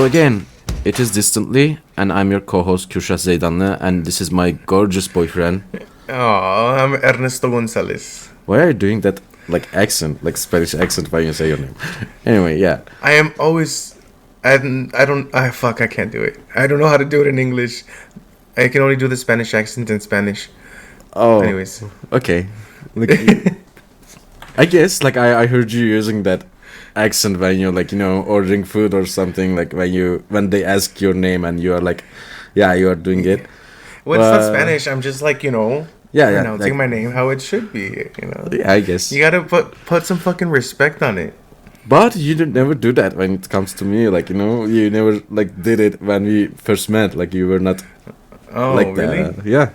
again, it is Distantly, and I'm your co-host Kürşat Zeydanlı, and this is my gorgeous boyfriend. Oh, I'm Ernesto Gonzalez. Why are you doing that like accent, like Spanish accent when you say your name? Anyway, yeah. I am always... I can't do it. I don't know how to do it in English. I can only do the Spanish accent in Spanish. Oh. Anyways. Okay. Like, I guess, like, I heard you using that accent when you're, like, ordering food or something, like, when they ask your name and you are like, yeah, you are doing it. Well, it's not Spanish. I'm just like, pronouncing my name how it should be, Yeah, I guess. You gotta put some fucking respect on it. But you never do that when it comes to me, like, you never, like, did it when we first met, like, you were not like really? that. Yeah.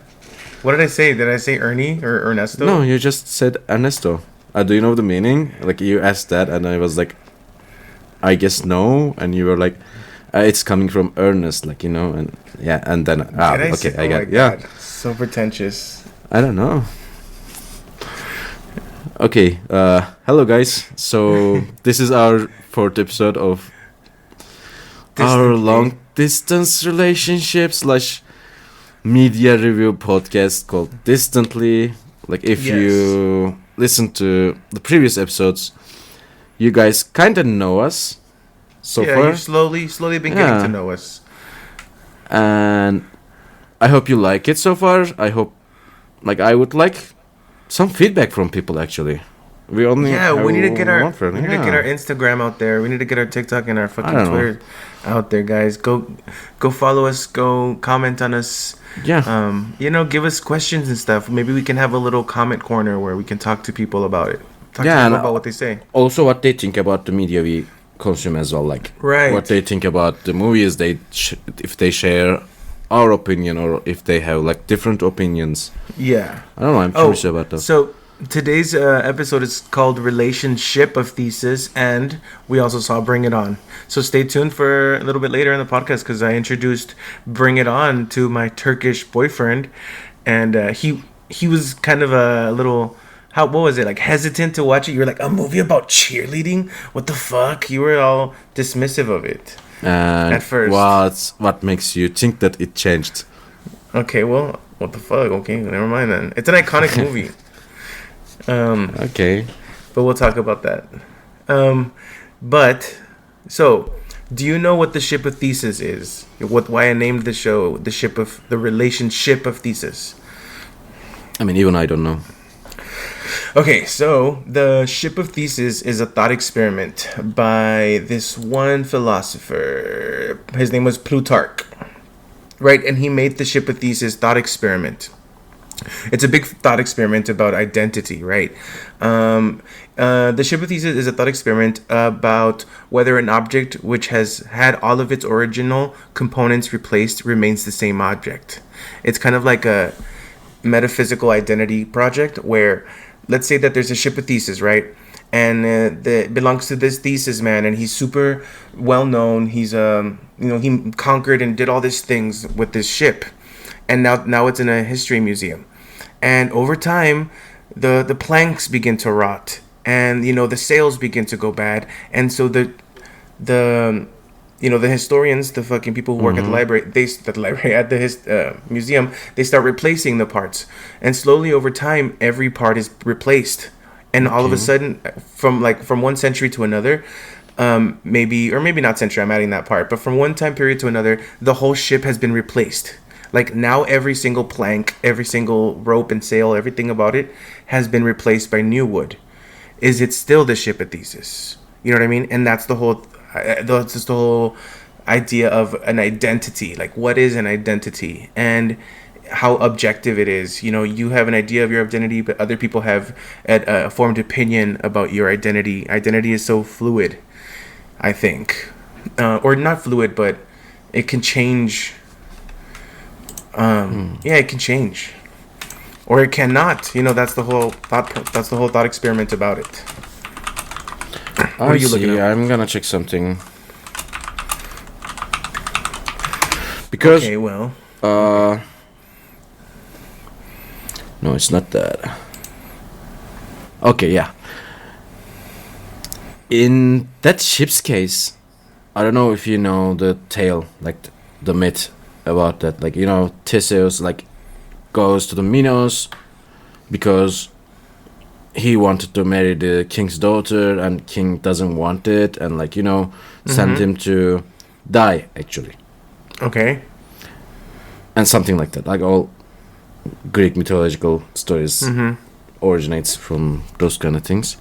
What did I say? Did I say Ernie or Ernesto? No, you just said Ernesto. Do you know the meaning? Like, you asked that, and I was like, I guess no, and you were like, it's coming from Ernest, like, and yeah, and then, okay, I got it. Yeah. So pretentious. I don't know. Okay, hello guys. So, this is our fourth episode of our long distance relationship / media review podcast called Distantly. Like, if you listen to the previous episodes, you guys kind of know us so far. Yeah, you've slowly been getting to know us. And I hope you like it so far. I would like some feedback from people, actually. We need to get our Instagram out there. We need to get our TikTok and our fucking Twitter out there, guys. Go follow us. Go comment on us. Yeah. Give us questions and stuff. Maybe we can have a little comment corner where we can talk to people about it. Talk to them about what they say. Also, what they think about the media we consume as well. Like, what they think about the movies. If they share our opinion or if they have like different opinions. Yeah. I don't know. I'm curious about that. So today's episode is called Relationship of Theseus, and we also saw Bring It On. So stay tuned for a little bit later in the podcast because I introduced Bring It On to my Turkish boyfriend, and he was kind of a little, what was it, like hesitant to watch it. You were like, a movie about cheerleading? What the fuck? You were all dismissive of it at first. What makes you think that it changed? Okay, well, what the fuck? Okay, never mind then. It's an iconic movie. Okay, but we'll talk about that. So do you know what the ship of Theseus is? Why I named the show the Relationship of Theseus? I mean, even I don't know. Okay, so the ship of Theseus is a thought experiment by this one philosopher. His name was Plutarch, right? And he made the ship of Theseus thought experiment. It's a big thought experiment about identity, right? The ship of Theseus is a thought experiment about whether an object which has had all of its original components replaced remains the same object. It's kind of like a metaphysical identity project where, let's say that there's a ship of Theseus, right? And that belongs to this Theseus man, and he's super well known. He's he conquered and did all these things with this ship, and now it's in a history museum. And over time, the planks begin to rot, and the sails begin to go bad, and so the historians, the fucking people who work at the library, at the museum, they start replacing the parts, and slowly over time, every part is replaced, and all of a sudden, from one century to another, maybe not century, I'm adding that part, but from one time period to another, the whole ship has been replaced. Like, now every single plank, every single rope and sail, everything about it has been replaced by new wood. Is it still the ship of Theseus? You know what I mean? And that's the whole idea of an identity. Like, what is an identity? And how objective it is. You have an idea of your identity, but other people have a formed opinion about your identity. Identity is so fluid, I think. Or not fluid, but it can change. Yeah, it can change, or it cannot. That's the whole thought experiment about it. What are you looking at? I'm gonna check something because no, it's not that. Okay, yeah. In that ship's case, I don't know if you know the tale, like the myth about that. Like, Theseus like goes to the Minos because he wanted to marry the king's daughter, and king doesn't want it, and like send him to die actually, Okay. and something like that. Like all Greek mythological stories originates from those kind of things.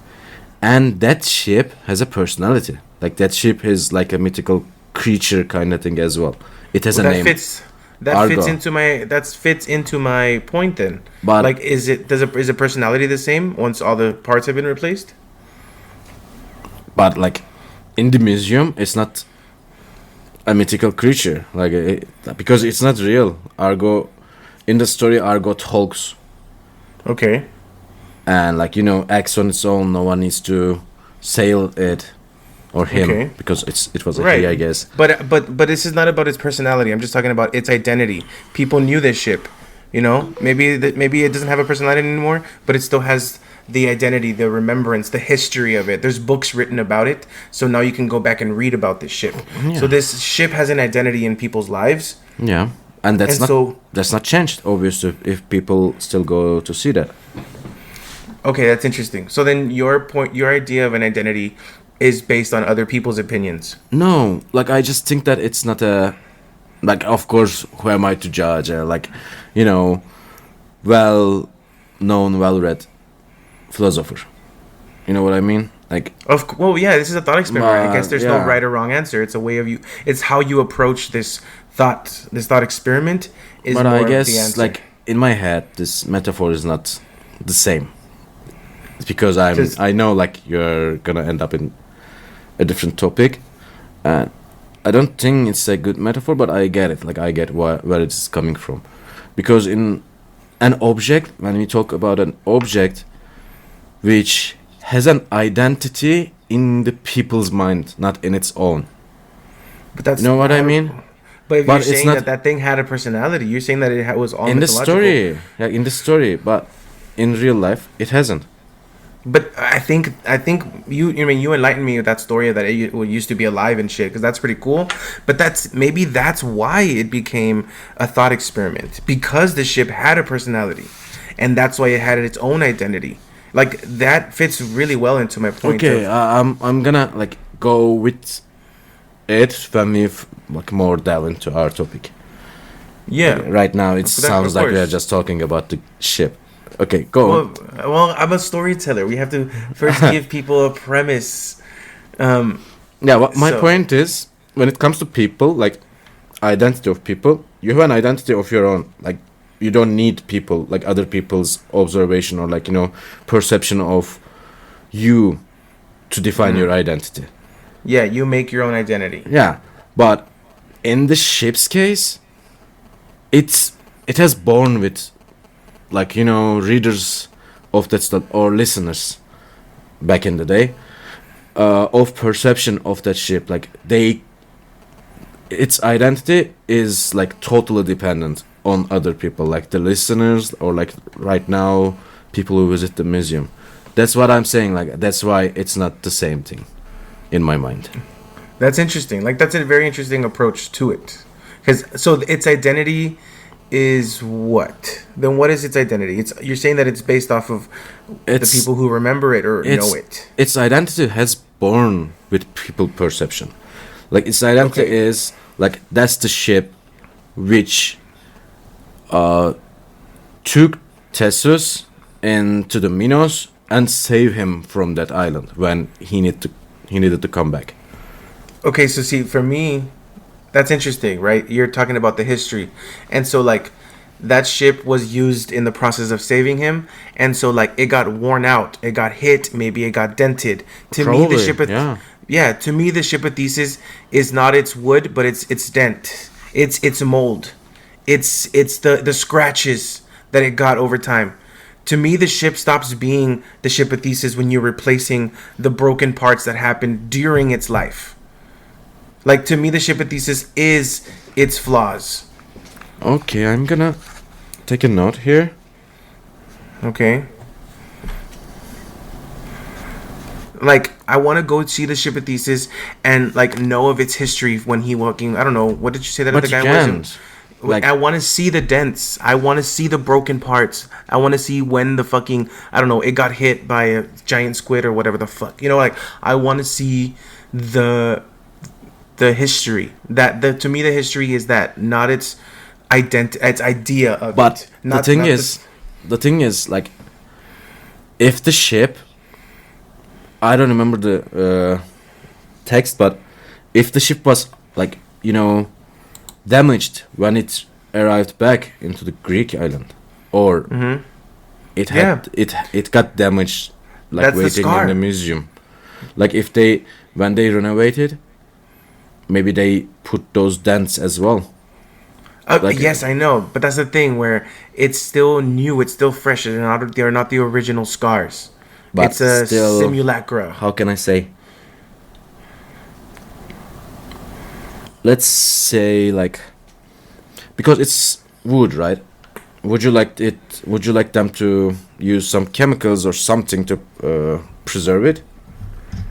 And that ship has a personality. Like that ship is like a mythical creature kind of thing as well. It has Well, a that name. fits. That Argo. fits into my point then. But Like, is a personality the same once all the parts have been replaced? but like in the museum, it's not a mythical creature. Like because it's not real. Argo, in the story, Argo talks, Okay. and like acts on its own. No one needs to sail it or him, Okay. because it was a Right. he, I guess. But this is not about its personality. I'm just talking about its identity. People knew this ship. Maybe it doesn't have a personality anymore, but it still has the identity, the remembrance, the history of it. There's books written about it, so now you can go back and read about this ship. So this ship has an identity in people's lives. Yeah, and And so- that's not changed, obviously, if people still go to see that. Okay, that's interesting. So then your idea of an identity is based on other people's opinions. No, like I just think that it's not a, like, of course, who am I to judge? Like, well known, well read philosopher. You know what I mean? Like, Well, yeah, this is a thought experiment. I guess there's no yeah. right or wrong answer. It's a way of you. It's how you approach this thought. This thought experiment is but more I of the guess answer. like in my head, this metaphor is not the same. It's because 'Cause- I know like you're gonna end up in a different topic, and I don't think it's a good metaphor, but I get it. Like I get where it's coming from, because in an object, when we talk about an object which has an identity in the people's mind, not in its own. But that's You know what I mean? But if But you're it's saying not- that thing had a personality, you're saying that it was all In the mythological. story, like in the story, but in real life, it hasn't. But I think you enlightened me with that story that it used to be alive and shit, because that's pretty cool. But that's why it became a thought experiment, because the ship had a personality, and that's why it had its own identity. Like that fits really well into my point. Okay, of, I'm gonna like go with it when we like more delve into our topic. yeah. Right now, it Of sounds like we are course. just talking about the ship. Okay, go on. Well, I'm a storyteller. We have to first give people a premise. Yeah, what my so- point is, when it comes to people, like identity of people, you have an identity of your own. Like you don't need people, like other people's observation or like perception of you to define your identity. Yeah, you make your own identity. Yeah, but in the ship's case, it has born with, like readers of that stuff or listeners back in the day, of perception of that ship. Like its identity is like totally dependent on other people, like the listeners or like right now people who visit the museum. That's what I'm saying. Like that's why it's not the same thing in my mind. That's interesting. Like that's a very interesting approach to it. Because its identity is what? Then what is its identity? You're saying that it's based off of the It's people who remember it or know it. Its identity has born with people perception. Like its identity Okay. is like that's the ship which took Theseus into the Minos and saved him from that island when he needed to come back. Okay, so see, for me, that's interesting, right? You're talking about the history. And so, like, that ship was used in the process of saving him. And so, like, it got worn out. It got hit. Maybe it got dented. To me, Probably, the ship of... yeah. Yeah, to me, the ship of Theseus is not its wood, but its dent. It's mold. It's the scratches that it got over time. To me, the ship stops being the ship of Theseus when you're replacing the broken parts that happened during its life. Like, to me, the ship of Theseus is its flaws. Okay, I'm gonna take a note here. Okay? Like, I want to go see the ship of Theseus and like know of its history when he walking. I don't know, what did you say that But other you guy was? can't. Like, I want to see the dents. I want to see the broken parts. I want to see when the fucking, I don't know, it got hit by a giant squid or whatever the fuck. You know, like, I want to see the history. To me, the history is that, not its its idea of but it. Not, the thing is, like, if the ship, I don't remember the text, but if the ship was like, damaged when it arrived back into the Greek island, or it had it got damaged, like, That's the waiting scar. in the museum. Like, if they, when they renovated, maybe they put those dents as well. Like, yes, I know, but that's the thing where it's still new, it's still fresh. They're not the original scars. But It's a still, simulacra. how can I say? Let's say, like, because it's wood, right? Would you like it? Would you like them to use some chemicals or something to preserve it?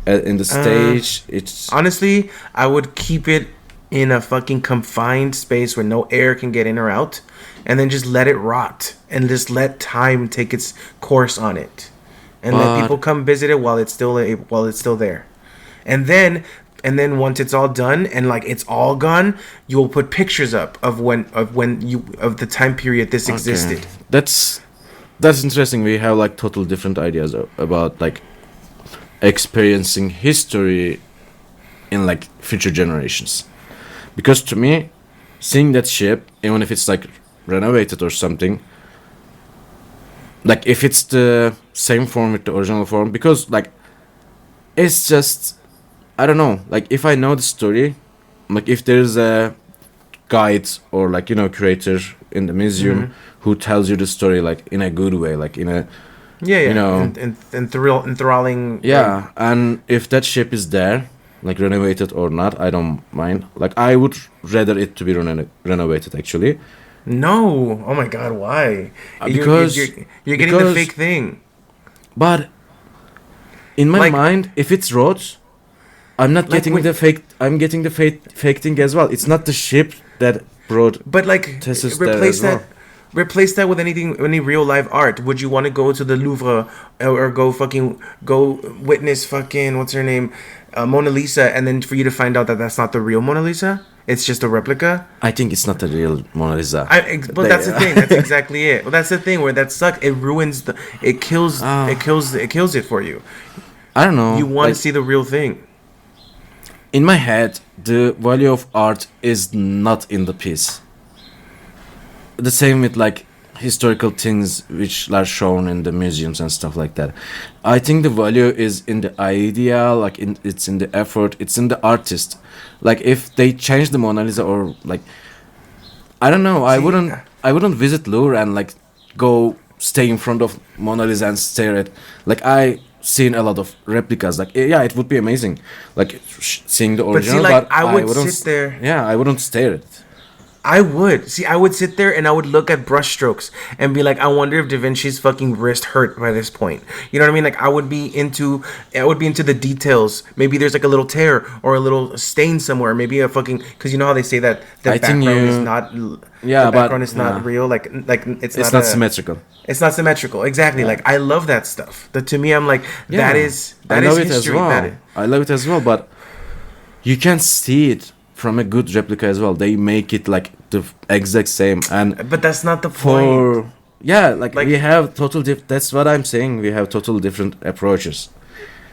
In the stage, it's Honestly, I would keep it in a fucking confined space where no air can get in or out, and then just let it rot and just let time take its course on it, and let But- people come visit it while it's still there, and then once it's all done and like it's all gone, you will put pictures up of the time period this existed. Okay. That's interesting. We have like total different ideas about like experiencing history in like future generations. Because to me, seeing that ship, even if it's like renovated or something, like if it's the same form with the original form, because like it's just, I don't know, like if I know the story, like if there's a guide or like curator in the museum who tells you the story like in a good way, like in a enthralling. yeah, and if that ship is there, like renovated or not, I don't mind. Like I would rather it to be renovated actually. No, oh my god, why? Because you're getting the fake thing. But in my Like- mind, if it's roads, I'm not Like getting when- the fake. I'm getting the fake thing as well. It's not the ship that brought. But like, Theseus there replace as that. well. Replace that with any real live art. Would you want to go to the Louvre or go witness fucking what's her name, Mona Lisa, and then for you to find out that that's not the real Mona Lisa? It's just a replica. I think it's not the real Mona Lisa. But that's the thing. That's exactly it. Well, that's the thing where that sucks. It ruins it kills it for you. I don't know. You want like, to see the real thing. in my head, the value of art is not in the piece. The same with like historical things which are shown in the museums and stuff like that. I think the value is in the idea, like it's in the effort, it's in the artist. Like if they change the Mona Lisa or like, I don't know, I wouldn't visit Louvre and like go stay in front of Mona Lisa and stare at, like I seen a lot of replicas, like yeah, it would be amazing, like seeing the But see, original, like, but I would wouldn't sit there. Yeah, I wouldn't stare at it. I would sit there and I would look at brushstrokes and be like, I wonder if Da Vinci's fucking wrist hurt by this point. You know what I mean? Like I would be into the details. Maybe there's like a little tear or a little stain somewhere. Maybe a fucking, because you know how they say that the I think background is you- not. Yeah, the but, background is not yeah. real. Like It's not symmetrical. It's not symmetrical. Exactly. Like I love that stuff. That to me, I'm like that is I love it history. as well. That is, I love it as well, but you can see it from a good replica as well. They make it like the exact same, and but that's not the point. like Like- we have that's what I'm saying. We have total different approaches.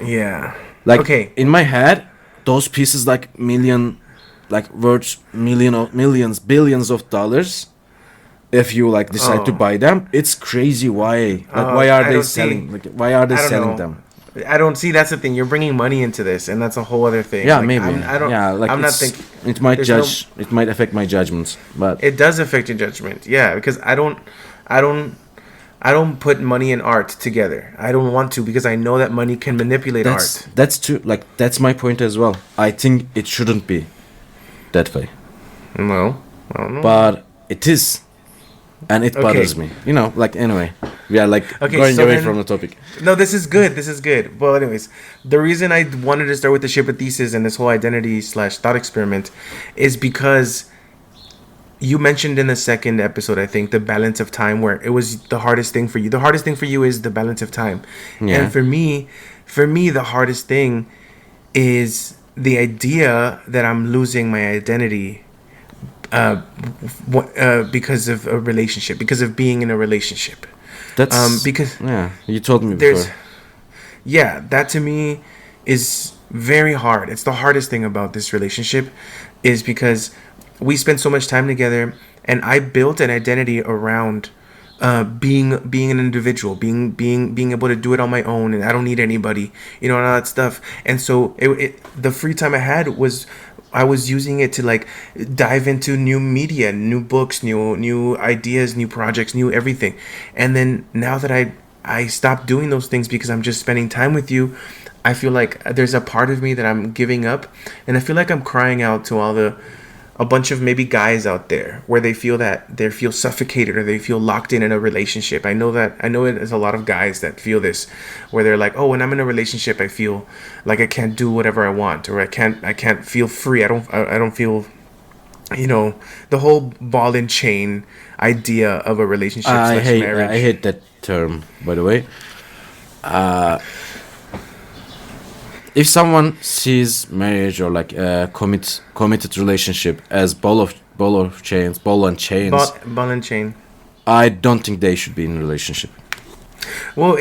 Yeah. Like Okay. in my head, those pieces like worth millions, billions of dollars. If you like decide to Oh. buy them, it's crazy. Why? Like why are I they don't see- selling? Like why are they I don't selling know. them? I don't see. That's the thing. You're bringing money into this, and that's a whole other thing. Yeah, Like, maybe. I don't. Yeah, like I'm not it's- thinking. It might there's no- judge. It might affect my judgments, but It does affect your judgment. Yeah, because I don't put money and art together. I don't want to because I know that money can manipulate art. that's true. Like that's my point as well. I think it shouldn't be that way, No, I don't know. but it is. and it Okay. bothers me. You know, like anyway, we are like Okay, going so away then- from the topic. No, this is good. This is good. Well, anyways, the reason I wanted to start with the ship of Theseus and this whole identity slash thought experiment is because you mentioned in the second episode, I think, the balance of time, where it was the hardest thing for you. The hardest thing for you is the balance of time. Yeah. And for me, the hardest thing is the idea that I'm losing my identity because of a relationship, because of being in a relationship. That's because yeah, you told me there's before. yeah, that to me is very hard. It's the hardest thing about this relationship, is because we spend so much time together, and I built an identity around being an individual, being able to do it on my own, and I don't need anybody, and all that stuff. And so the free time I had I was using it to like dive into new media, new books, new ideas, new projects, new everything. And then now that I stopped doing those things because I'm just spending time with you, I feel like there's a part of me that I'm giving up, and I feel like I'm crying out to a bunch of maybe guys out there where they feel suffocated, or they feel locked in a relationship. I know there's a lot of guys that feel this, where they're like, oh, when I'm in a relationship, I feel like I can't do whatever I want, or I can't feel free. I don't feel, the whole ball and chain idea of a relationship slash marriage. I hate that term, by the way. If someone sees marriage or like a committed relationship as ball and chains, Ball and chain. I don't think they should be in a relationship. Well,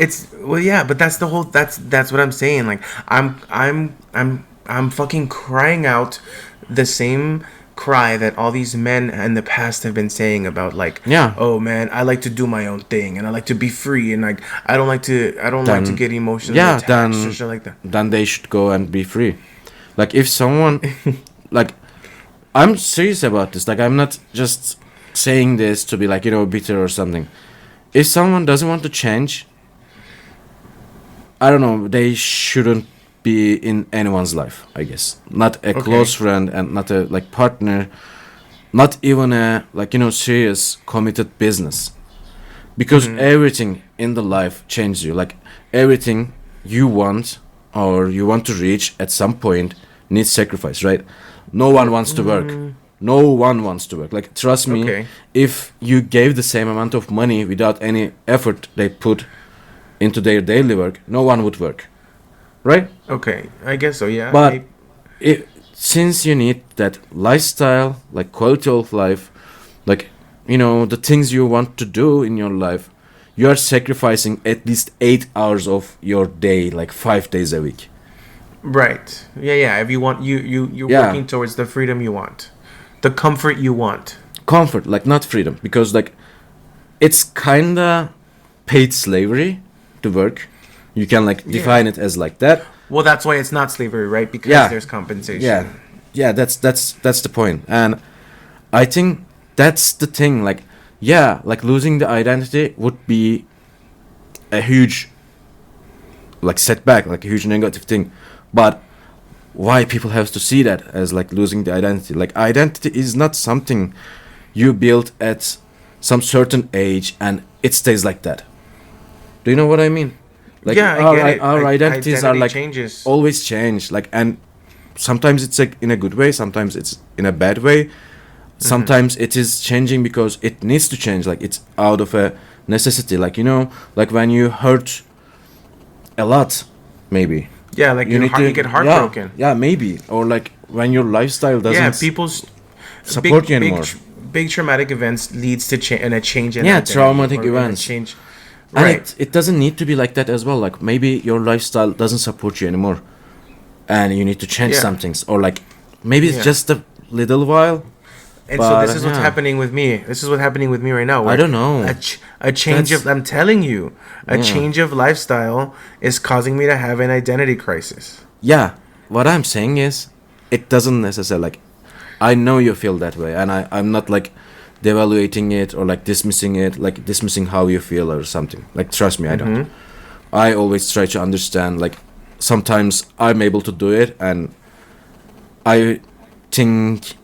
yeah, but that's the whole. That's what I'm saying. Like, I'm fucking crying out the same cry that all these men in the past have been saying about, like, Yeah. oh man, I like to do my own thing, and I like to be free, and like I don't like to get emotionally attached or shit like that. Then they should go and be free. Like if someone, like, I'm serious about this. Like I'm not just saying this to be like bitter or something. If someone doesn't want to change, I don't know. They shouldn't be in anyone's life, I guess. Not a close friend, and not a like partner, not even a like serious committed business, because everything in the life changes you. Like everything you want or you want to reach at some point needs sacrifice, right? No one wants to work. No one wants to work. Like trust me, if you gave the same amount of money without any effort they put into their daily work, no one would work. Right? Okay, I guess so, yeah. But since you need that lifestyle, like quality of life, like, the things you want to do in your life, you are sacrificing at least 8 hours of your day, like 5 days a week. Right. Yeah. If you want, you're working towards the freedom you want, the comfort you want. Comfort, like not freedom, because like it's kinda paid slavery to work. You can like define it as like that. Well, that's why it's not slavery, right? Because there's compensation. Yeah. That's the point. And I think that's the thing. Like, like losing the identity would be a huge like setback, like a huge negative thing. But why people have to see that as like losing the identity? Like identity is not something you build at some certain age and it stays like that. Do you know what I mean? Like our identities are like changes. always change. Like, and sometimes it's like in a good way, sometimes it's in a bad way. Sometimes it is changing because it needs to change. Like it's out of a necessity. Like like when you hurt a lot, maybe. Yeah, like you get heartbroken. Yeah, maybe. Or like when your lifestyle doesn't people's support you anymore. Big traumatic events leads to a change in traumatic events. Change. Right. And it doesn't need to be like that as well. Like maybe your lifestyle doesn't support you anymore, and you need to change some things. Or like maybe it's just a little while. And so this is what's happening with me. This is what's happening with me right now. I don't know. A change of, I'm telling you, change of lifestyle is causing me to have an identity crisis. Yeah. What I'm saying is, it doesn't necessarily, like, I know you feel that way, and I'm not like devaluating it or like dismissing it, like dismissing how you feel or something. Like, trust me, I don't. I always try to understand, like, sometimes I'm able to do it, and I think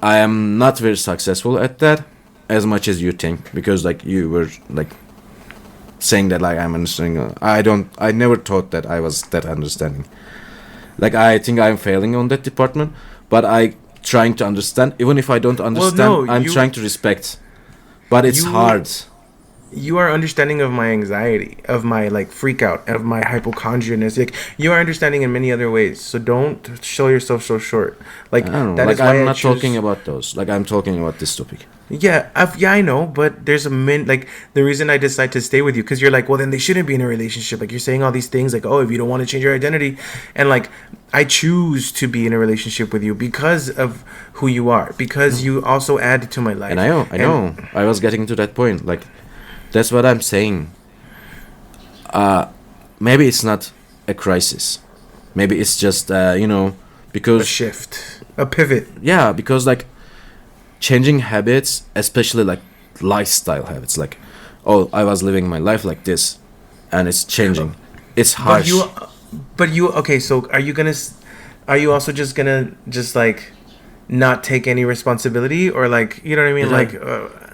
I am not very successful at that, as much as you think, because like you were like saying that like I'm understanding. I never thought that I was that understanding. Like I think I'm failing on that department, but I trying to understand. Even if I don't understand, no, I'm trying to respect. But it's hard. You are understanding of my anxiety, of my like freak out, of my hypochondrianess. Like you are understanding in many other ways. So don't show yourself so short. Like I don't know. that Like is why I'm not choose... talking about those. Like I'm talking about this topic. Yeah, I know, but there's like the reason I decide to stay with you because you're like, well, then they shouldn't be in a relationship. Like you're saying all these things, like, oh, if you don't want to change your identity, and like I choose to be in a relationship with you because of who you are, because you also add to my life. And I know, I was getting to that point. Like that's what I'm saying. Maybe it's not a crisis. Maybe it's just because a shift, a pivot. Yeah, because like changing habits, especially like lifestyle habits, like, oh, I was living my life like this, and it's changing. It's harsh. But you okay? So are you also just gonna like not take any responsibility, or like you know what I mean? Like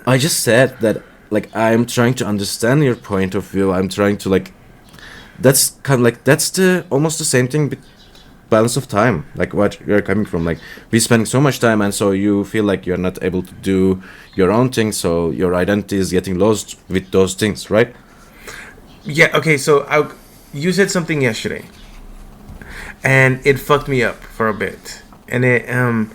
I just said that like I'm trying to understand your point of view. I'm trying to like that's kind of like that's the almost the same thing. Balance of time, like what you're coming from, like we spending so much time and so you feel like you're not able to do your own thing, so your identity is getting lost with those things, right? Yeah, okay, so you said something yesterday and it fucked me up for a bit, and it and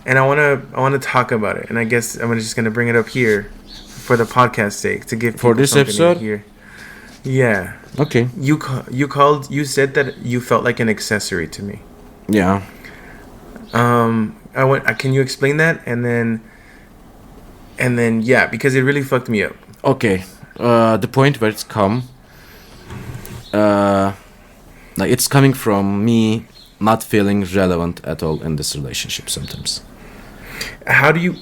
I want to talk about it, and I guess I'm just going to bring it up here for the podcast sake to give for this episode here. Yeah. Okay. You said that you felt like an accessory to me. Yeah. Can you explain that? And then yeah, because it really fucked me up. Okay. The point where it's come, like it's coming from me not feeling relevant at all in this relationship sometimes. How do you?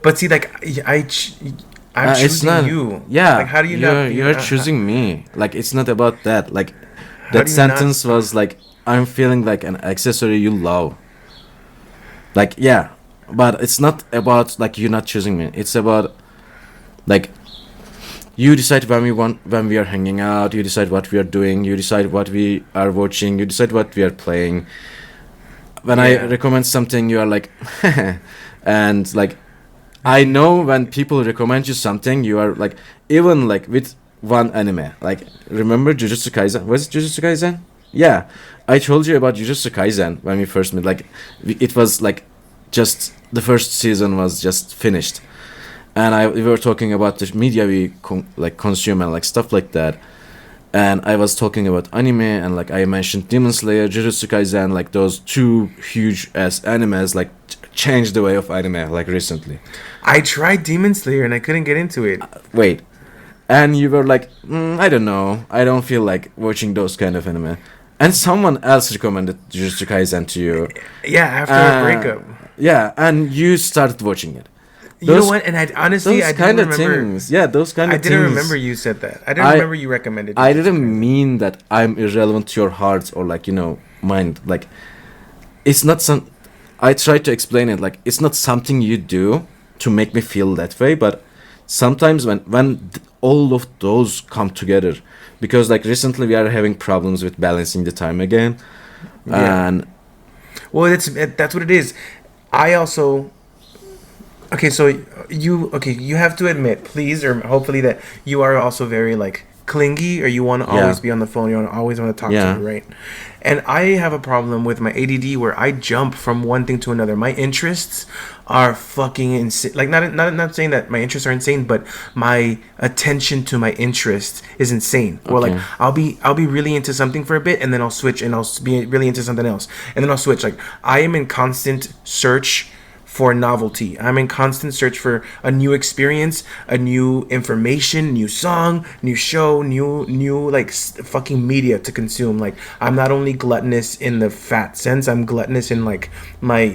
But see, like I'm choosing you. Yeah. Like, how do you You're choosing me. Like, it's not about that. Like, that sentence was like, I'm feeling like an accessory you love. Like, yeah. But it's not about, like, you not choosing me. It's about, like, you decide when we are hanging out. You decide what we are doing. You decide what we are watching. You decide what we are playing. When I recommend something, you are like, and, like, I know when people recommend you something, you are like, even like with one anime, like remember Jujutsu Kaisen? Was it Jujutsu Kaisen? Yeah, I told you about Jujutsu Kaisen when we first met. Like, it was like just the first season was just finished, and we were talking about the media we consume and like stuff like that. And I was talking about anime, and like I mentioned Demon Slayer, Jujutsu Kaisen, like those two huge ass animes, like changed the way of anime like recently. I tried Demon Slayer and I couldn't get into it. Wait, and you were like, I don't know, I don't feel like watching those kind of anime. And someone else recommended Jujutsu Kaisen to you. Yeah, after a breakup. Yeah, and you started watching it. You know what? And I honestly, I didn't remember. Things. Yeah, those kind of things. I didn't remember you said that. I didn't remember you recommended it. I didn't mean that I'm irrelevant to your heart or like, mind. Like, it's not some... I tried to explain it. Like, it's not something you do to make me feel that way. But sometimes when all of those come together... Because, like, recently we are having problems with balancing the time again. Yeah. And... Well, that's what it is. I also... Okay, so you have to admit, please, or hopefully that you are also very like clingy, or you want to always be on the phone, you always want to talk to me, right? And I have a problem with my ADD where I jump from one thing to another. My interests are fucking insane. Like not saying that my interests are insane, but my attention to my interest is insane. Okay. Or like I'll be really into something for a bit, and then I'll switch and I'll be really into something else, and then I'll switch. Like I am in constant search for novelty. I'm in constant search for a new experience, a new information, new song, new show, new like fucking media to consume. Like I'm not only gluttonous in the fat sense, I'm gluttonous in like my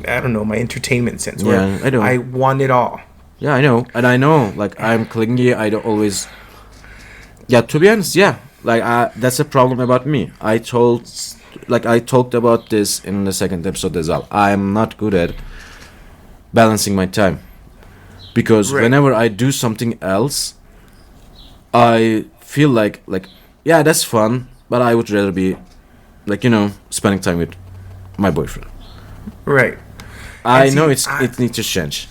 my entertainment sense. Where I know. I want it all. Yeah, I know, and I know. Like I'm clingy. I don't always. Yeah, to be honest, yeah. Like that's a problem about me. I talked about this in the second episode as well. I'm not good at balancing my time. because Right. whenever I do something else, I feel like yeah, that's fun, but I would rather be like, spending time with my boyfriend. Right. I And know see, it needs to change.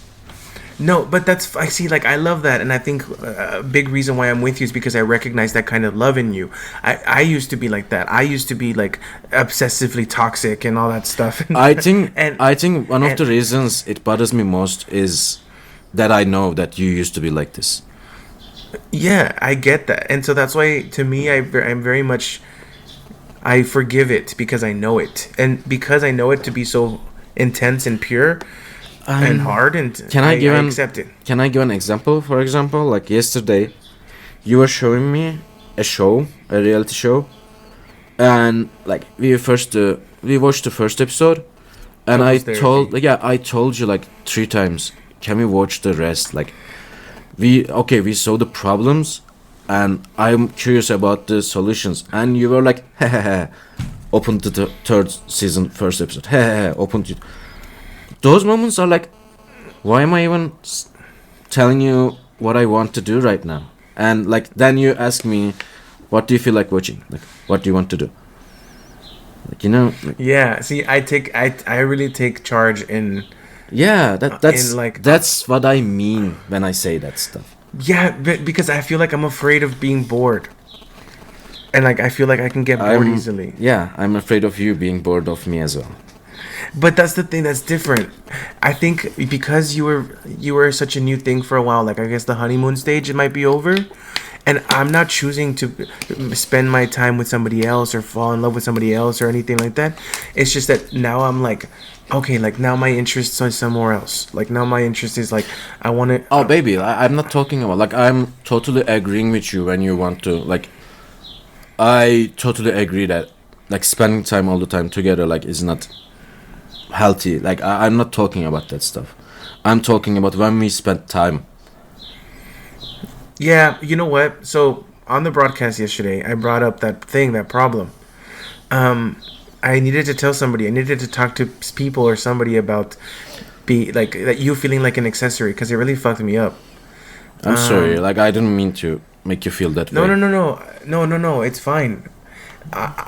no, but I see. Like, I love that, and I think a big reason why I'm with you is because I recognize that kind of love in you. I used to be like that. I used to be like obsessively toxic and all that stuff. I think and I think one of and the reasons it bothers me most is that I know that you used to be like this. yeah, I get that, and so that's why to me, I'm very much I forgive it because I know it, and because I know it to be so intense and pure and hard, and Can I give I an accept it. Can I give an example? For example, like yesterday, you were showing me a reality show, and like we watched the first episode, and Couples therapy. I told you like 3 times, can we watch the rest? Like we saw the problems, and I'm curious about the solutions, and you were like, open to the third season first episode, open to. Those moments are like, why am I even telling you what I want to do right now? And like then you ask me, what do you feel like watching? Like, what do you want to do? Like, like, Yeah, see, I really take charge in yeah, in like that's what I mean when I say that stuff. yeah, because I feel like I'm afraid of being bored, and like I feel like I can get bored easily. I'm afraid of you being bored of me as well. But that's the thing that's different. I think because you were such a new thing for a while, like I guess the honeymoon stage it might be over, and I'm not choosing to spend my time with somebody else or fall in love with somebody else or anything like that. It's just that now I'm like, okay, like now my interests are somewhere else. Like now my interest is like I want to. Oh, baby, I'm not talking about like I'm totally agreeing with you when you want to like. I totally agree that like spending time all the time together like is not healthy. Like I'm not talking about that stuff. I'm talking about when we spend time. Yeah, you know what? So on the broadcast yesterday, I brought up that problem. I needed to tell somebody. I needed to talk to people or somebody about be like that you feeling like an accessory because it really fucked me up. I'm sorry. Like I didn't mean to make you feel that No, way. no, no, no, no, no, no. It's fine.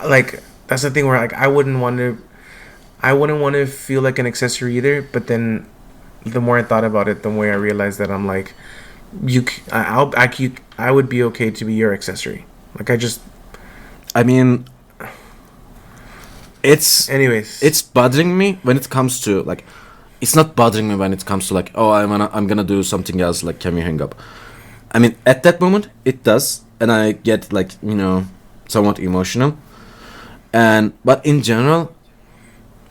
Like that's the thing where like I wouldn't want to feel like an accessory either. But then, the more I thought about it, the more I realized that I'm like, I would be okay to be your accessory. Like I mean, anyways. it's bothering me when it comes to like. It's not bothering me when it comes to like, oh, I'm gonna do something else. Like, can we hang up? I mean, at that moment, it does, and I get like somewhat emotional. But in general,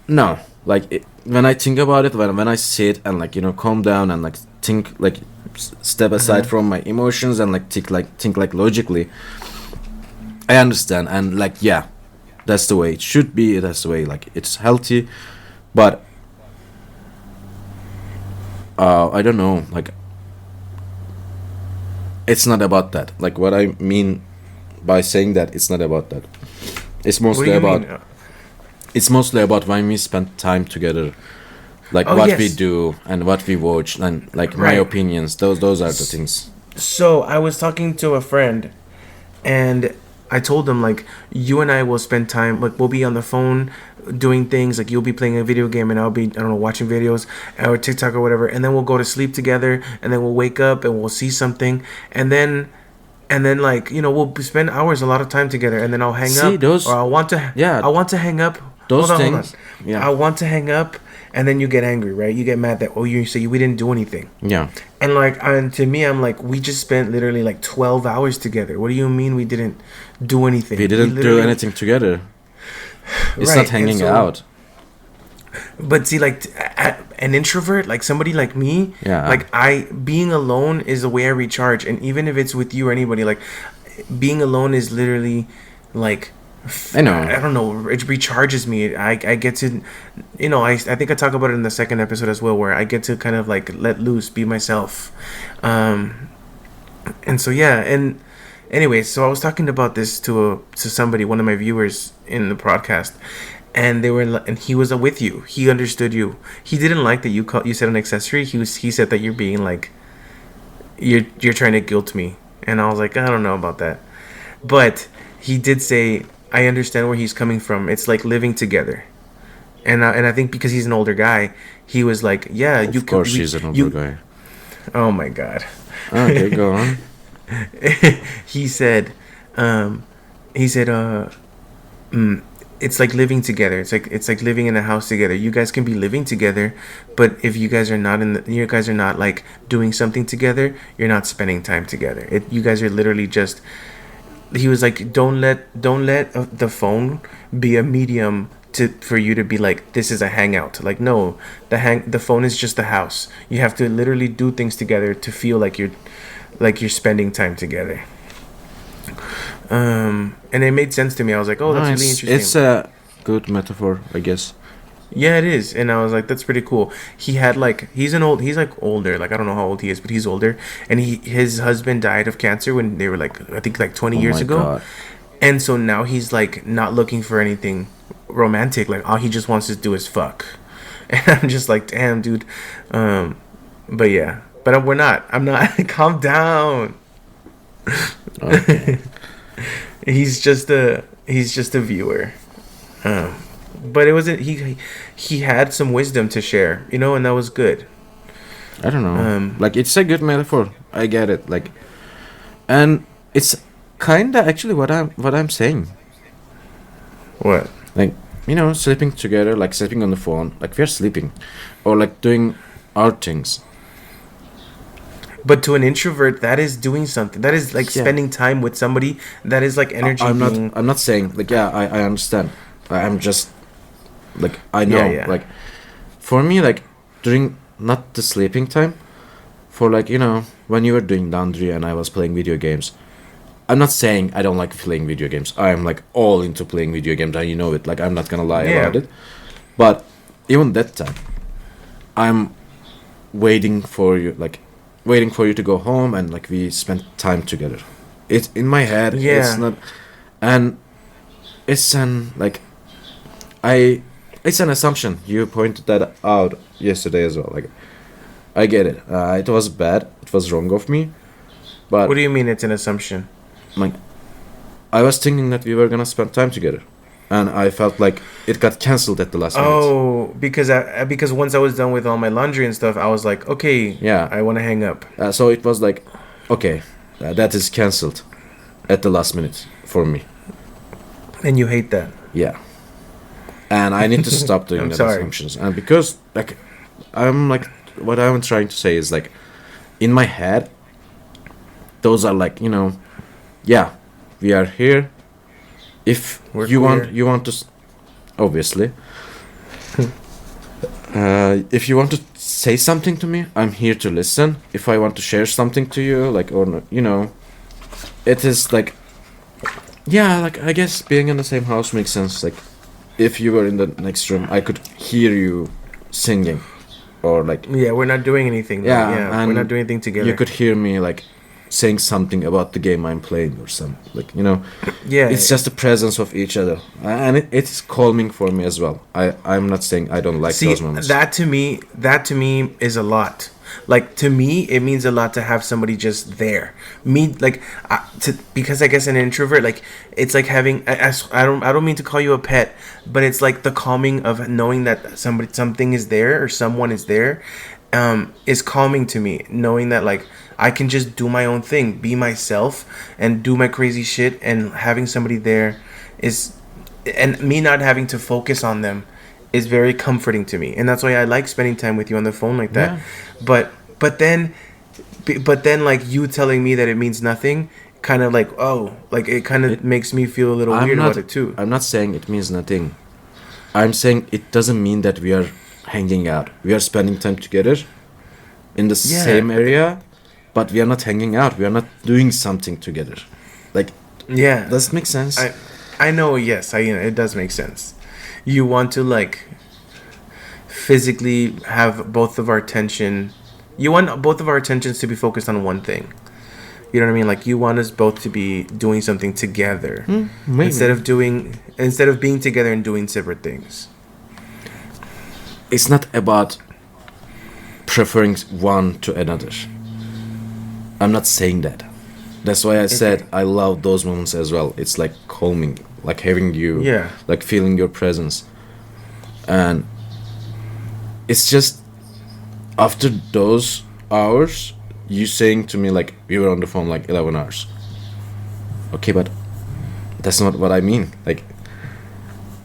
no. Like when I think about it, when I sit and like calm down and like think like step aside from my emotions and like think like logically, I understand and like yeah, that's the way it should be. That's the way like it's healthy, but I don't know. Like it's not about that. Like what I mean by saying that it's not about that. It's What do mostly you about mean? it's mostly about when we spend time together, like Oh, what we yes. do and what we watch and like my Right. opinions. Those are the things. So I was talking to a friend, and I told him like you and I will spend time like we'll be on the phone doing things like you'll be playing a video game and I'll be I don't know watching videos or TikTok or whatever, and then we'll go to sleep together, and then we'll wake up and we'll see something, and then like we'll spend hours a lot of time together, and then I'll hang See, up those- or yeah, I want to hang up. those Hold on, things, yeah. I want to hang up, and then you get angry, right? You get mad that you say we didn't do anything. Yeah. And and to me, I'm like, we just spent literally like 12 hours together. What do you mean we didn't do anything? We didn't do literally- anything together. It's Right, not and hanging so- out. But see, like an introvert, like somebody like me, Yeah. like being alone is the way I recharge. And even if it's with you or anybody, like being alone is literally like I know. I don't know. It recharges me. I get to, I think I talk about it in the second episode as well, where I get to kind of like let loose, be myself, and so yeah. And anyway, so I was talking about this to somebody, one of my viewers in the podcast, and and he was with you. He understood you. He didn't like that you said an accessory. He said that you're being like you're trying to guilt me. And I was like, I don't know about that. But he did say, I understand where he's coming from. It's like living together. And I think because he's an older guy, he was like, yeah, Of course, he's an older guy. Oh my god. Okay, go on. he said, um, he said, it's like living together. It's like living in a house together. You guys can be living together, but if you guys are not you guys are not like doing something together, you're not spending time together. You guys are literally just. He was like, don't let the phone be a medium for you to be like, this is a hangout. Like, no, the phone is just the house. You have to literally do things together to feel like you're spending time together. And it made sense to me. I was like, oh, that's really interesting. It's a good metaphor, I guess. Yeah, it is. And I was like, that's pretty cool. He had like, he's like older. Like, I don't know how old he is, but he's older. And his husband died of cancer when they were like, I think like 20 years ago. God. And so now he's like not looking for anything romantic. Like, all he just wants to do is fuck. And I'm just like, damn, dude. But yeah, but I'm not. Calm down. Okay. He's just a viewer. But it wasn't. He had some wisdom to share, and that was good. I don't know. Like, it's a good metaphor. I get it. Like, and it's kinda actually what I'm saying. What? Like, sleeping together, like sleeping on the phone, like we're sleeping, or like doing our things. But to an introvert, that is doing something. That is like spending time with somebody. That is like energy. I'm not saying like, yeah, I understand. I'm just like, I know. Yeah. Like, for me, like during not the sleeping time, for like, when you were doing laundry and I was playing video games. I'm not saying I don't like playing video games. I'm like all into playing video games, and you know it. Like, I'm not gonna lie about it. But even that time, I'm waiting for you to go home, and like we spent time together. It's in my head. Yeah. It's not, and it's an like, it's an assumption. You pointed that out yesterday as well. Like, I get it. It was bad. It was wrong of me. But what do you mean it's an assumption? Like, I was thinking that we were gonna spend time together, and I felt like it got cancelled at the last minute. Oh, because once I was done with all my laundry and stuff, I was like, okay, yeah, I want to hang up. So it was like, okay, that is cancelled at the last minute for me. And you hate that? Yeah. And I need to stop doing that assumptions, and because like, I'm like, what I'm trying to say is like, in my head, those are like, yeah, we are here. If you want to, obviously. If you want to say something to me, I'm here to listen. If I want to share something to you, like, or it is like, yeah, like, I guess being in the same house makes sense. Like, if you were in the next room, I could hear you singing, or like, yeah, we're not doing anything. Yeah, we're not doing anything together. You could hear me like saying something about the game I'm playing or something, like, yeah, it's just the presence of each other, and it's calming for me as well. I'm not saying I don't like those moments. That to me is a lot. Like, to me, it means a lot to have somebody just there. Me, like, because I guess an introvert, like, it's like having. I don't mean to call you a pet, but it's like the calming of knowing that something is there or someone is there, is calming to me. Knowing that, like, I can just do my own thing, be myself, and do my crazy shit, and having somebody there and me not having to focus on them is very comforting to me. And that's why I like spending time with you on the phone like that. Yeah. But then like, you telling me that it means nothing, kind of like, it kind of makes me feel a little weird about it too. I'm not saying it means nothing. I'm saying it doesn't mean that we are hanging out. We are spending time together in the same area, but we are not hanging out. We are not doing something together. Like, yeah, does it make sense? I know. Yes, it does make sense. You want to, like, physically have both of our attention. You want both of our attentions to be focused on one thing. You know what I mean? Like, you want us both to be doing something together, instead of being together and doing separate things. It's not about preferring one to another. I'm not saying that. That's why I said I love those moments as well. It's like calming, like having you, Yeah. like feeling your presence. And it's just after those hours, you saying to me like we were on the phone like 11 hours. Okay, but that's not what I mean. Like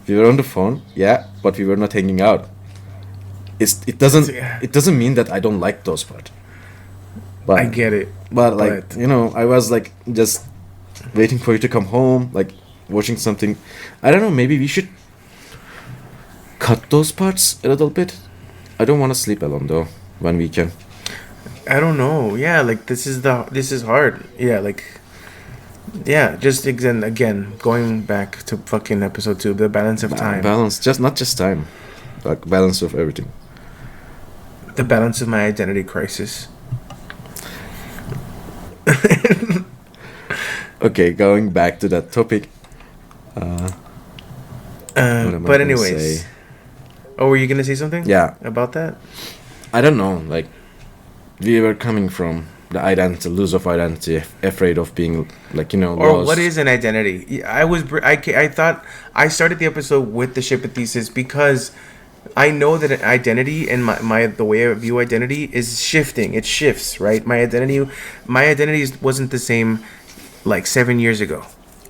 we were on the phone, yeah, but we were not hanging out. Yeah. It doesn't mean that I don't like those parts. But I get it. But like But I was like just waiting for you to come home, like watching something. I don't know. Maybe we should cut those parts a little bit. I don't want to sleep alone though when we can. I don't know. Yeah, like this is hard. Yeah, like yeah, just again going back to fucking episode 2, the balance of time. Balance, just not just time, like balance of everything. The balance of my identity crisis. Okay, going back to that topic. What am I But gonna anyways, say? oh, were you gonna say something? Yeah, About that? I don't know. Like we were coming from the identity, lose of identity, afraid of being like Or lost. what is an identity? I thought I started the episode with the ship of Theseus because I know that an identity and my the way I view identity is shifting. It shifts, right? My identity wasn't the same like 7 years ago.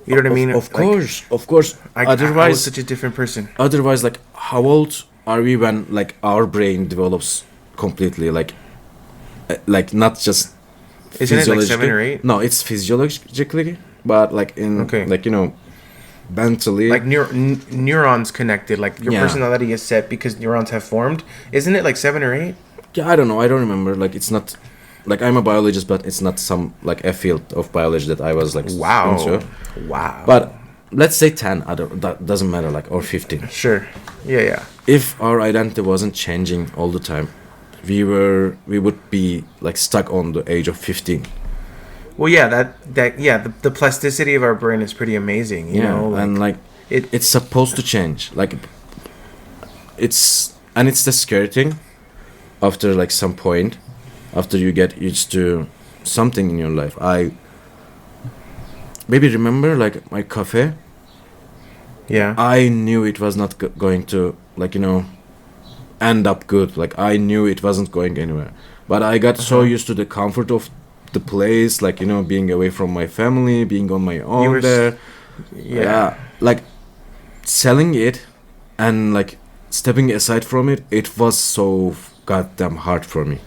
You know what I mean? Of course, of course. I was Otherwise, such a different person. otherwise, like, how old are we when like our brain develops completely? Like not just Isn't it like 7 physiologically- or 8? No, it's physiologically, but like in Okay. like mentally. Like neurons connected. Like your Yeah. personality is set because neurons have formed. Isn't it like 7 or 8? Yeah, I don't know. I don't remember. Like it's not. Like I'm a biologist, but it's not some like a field of biology that I was like Wow. into. Wow. But let's say 10. That doesn't matter. Like or 15. Sure. Yeah. If our identity wasn't changing all the time, we would be like stuck on the age of 15. Well, yeah, the plasticity of our brain is pretty amazing, you know. And like it's supposed to change. Like it's the scary thing. After like some point, after you get used to something in your life, I maybe remember like my cafe. Yeah. I knew it was not going to like end up good. Like I knew it wasn't going anywhere. But I got so used to the comfort of the place, like being away from my family, being on my own there. Yeah. Like selling it and like stepping aside from it, it was so goddamn hard for me.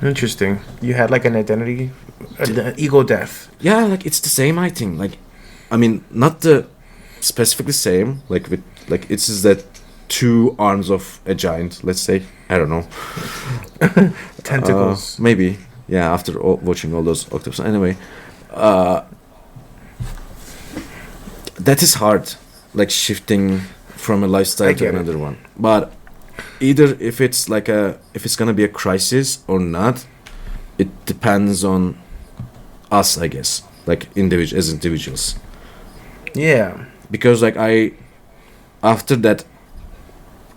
Interesting. You had like an identity, ego death. Yeah, like it's the same, I think. Like, I mean, not the specifically same. Like with like it's just that 2 arms of a giant. Let's say, I don't know. Tentacles. Maybe. Yeah. After watching all those octopuses. Anyway, that is hard. Like shifting from a lifestyle I to get it. another one. But either if it's gonna be a crisis or not, it depends on us, I guess. Like as individuals. Yeah. Because like after that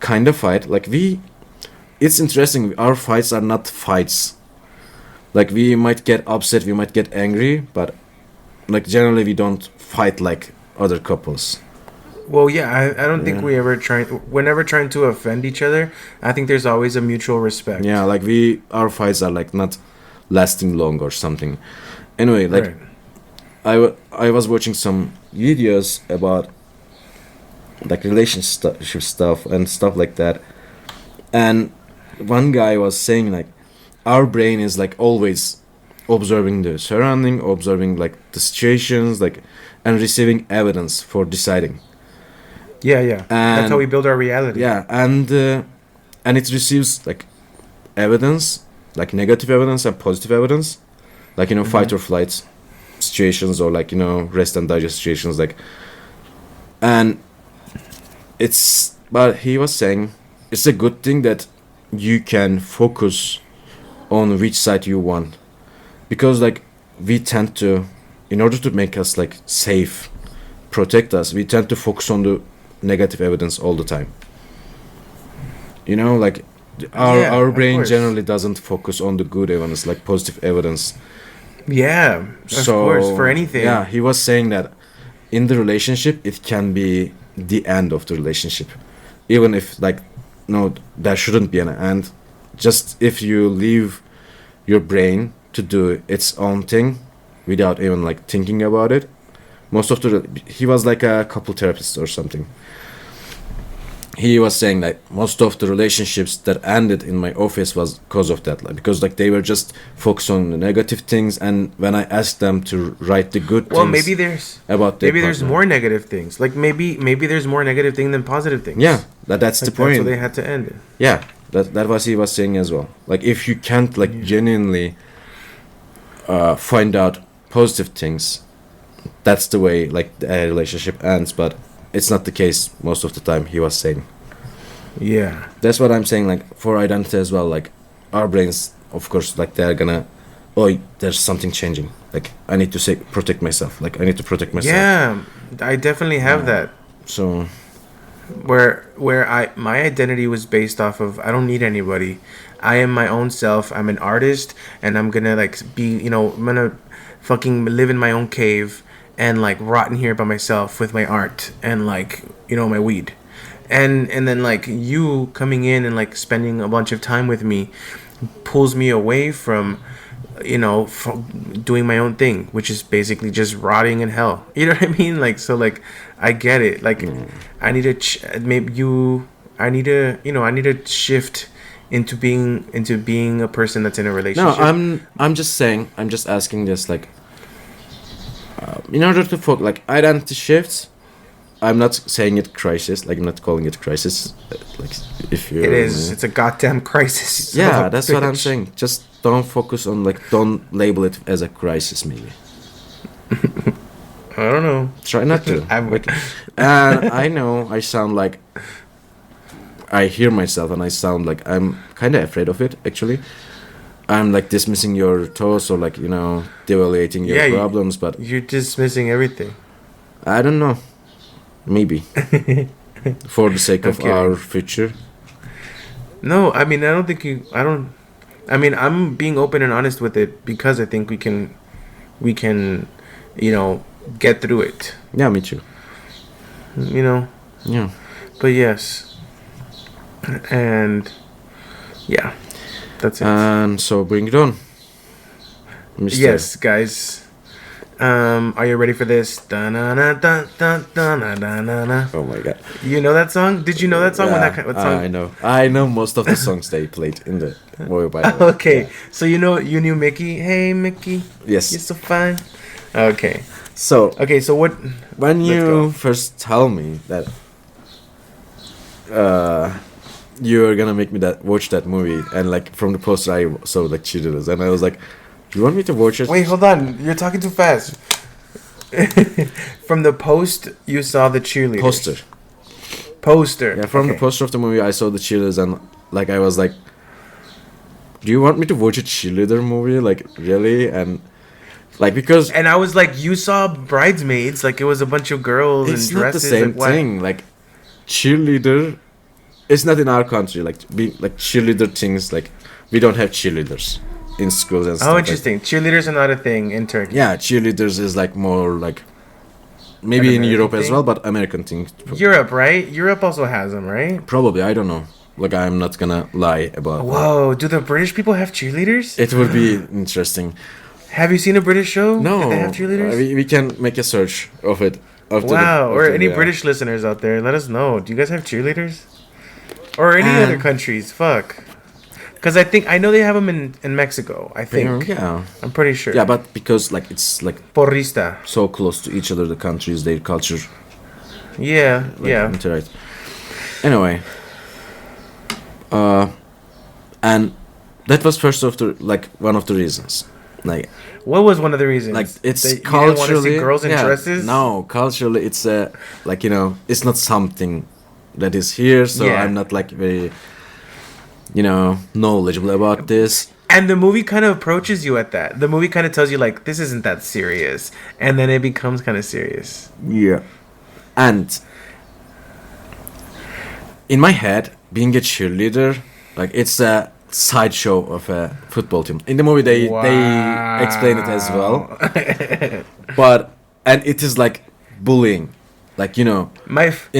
kind of fight, like it's interesting, our fights are not fights. Like we might get upset, we might get angry, but like generally we don't fight like other couples. Well, yeah, I don't think we're never trying to offend each other. I think there's always a mutual respect. Yeah, like our fights are like not lasting long or something. Anyway, like Right. I was watching some videos about like relationship stuff and stuff like that, and one guy was saying like our brain is like always observing the surrounding, observing like the situations, like and receiving evidence for deciding. Yeah. That's how we build our reality. Yeah, and it receives like evidence, like negative evidence and positive evidence, like fight or flight situations or like rest and digest situations, like, and but he was saying it's a good thing that you can focus on which side you want, because like we tend to, in order to make us like safe, protect us, we tend to focus on the negative evidence all the time. Like our of brain course. generally doesn't focus on the good evidence, like positive evidence, Yeah, of course, for anything. Yeah, he was saying that in the relationship it can be the end of the relationship, even if like no, there shouldn't be an end. Just if you leave your brain to do its own thing without even like thinking about it. Most of the he was like a couple therapist or something. He was saying that most of the relationships that ended in my office was because of that, like because like they were just focused on the negative things, and when I asked them to write the good Well, things maybe there's about their maybe there's partner. more negative things. Like maybe there's more negative thing than positive things. Yeah, that's Like the point. that's why they had to end it. Yeah, that was he was saying as well. Like if you can't like genuinely find out positive things, that's the way like a relationship ends. But it's not the case most of the time. He was saying. Yeah. That's what I'm saying. Like for identity as well. Like our brains, of course, like they're gonna. Oh, there's something changing. Like I need to say protect myself. Like I need to protect myself. Yeah, I definitely have that. So Where my identity was based off of I don't need anybody. I am my own self. I'm an artist, and I'm gonna like be I'm gonna fucking live in my own cave and like rot in here by myself with my art and like my weed, and then like you coming in and like spending a bunch of time with me pulls me away from from doing my own thing, which is basically just rotting in hell. You know what I mean? Like, so like I get it. Like I need to I need to shift into being a person that's in a no, relationship. I'm just saying. I'm just asking this like. In order to like identity shifts, I'm not saying it crisis. Like I'm not calling it crisis. Like if you. It is. It's a goddamn crisis. Yeah, that's what I'm saying. Just don't focus on don't label it as a crisis. Maybe. I don't know. Try not to. And I know I sound like. I hear myself and I sound like I'm kind of afraid of it. Actually, I'm like dismissing your thoughts or like devaluating your problems, but you're dismissing everything. I don't know. Maybe for the sake of our future. No, I mean I don't think you. I don't. I mean I'm being open and honest with it because I think we can, get through it. Yeah, me too. Yeah. But yes, and yeah, that's it. And so bring it on, Mr. Yes, guys. Are you ready for this? Oh my god. You know that song? Did you know that song? Yeah, What song? I know most of the songs they played in the movie. By the way. Okay, Yeah. so you knew Mickey. Hey, Mickey. Yes. You're so fine. Okay. So what? when let's you go. first tell me that you're gonna make me watch that movie, and like from the poster I saw like cheerleaders, and I was like, do you want me to watch it? Wait, hold on. You're talking too fast. From the post, you saw the cheerleader. Poster. Yeah, from the poster of the movie, I saw the cheerleaders, and like I was like, do you want me to watch a cheerleader movie? Like really? And like because And I was like, you saw Bridesmaids, like it was a bunch of girls it's in not dresses. the same like, thing. Like cheerleader, it's not in our country. Like cheerleader things. Like we don't have cheerleaders in schools and stuff. Oh, interesting. Cheerleaders are not a thing in Turkey. Yeah, cheerleaders is like more like maybe in Europe as well, but American thing. Europe, right? Europe also has them, right? Probably, I don't know. Like I'm not gonna lie about. Whoa, do the British people have cheerleaders? It would be interesting. Have you seen a British show? No, that they have cheerleaders. we can make a search of it. Wow, or any British listeners out there, let us know. Do you guys have cheerleaders? Or any other countries? Fuck. Because I know they have them in Mexico. I think. Yeah. I'm pretty sure. Yeah, but because like it's like Porrista. so close to each other, the countries, their culture. Yeah, yeah. Interact. Anyway. And that was first of the one of the reasons. Like what was one of the reasons? like it's that culturally you didn't want to see girls in dresses? No, culturally it's it's not something that is here, so I'm not like very knowledgeable about this. And the movie kind of approaches you at that. The movie kind of tells you like this isn't that serious, and then it becomes kind of serious. Yeah. And in my head, being a cheerleader, like it's sideshow of a football team. In the movie, they explain it as well, but and it is like bullying, like in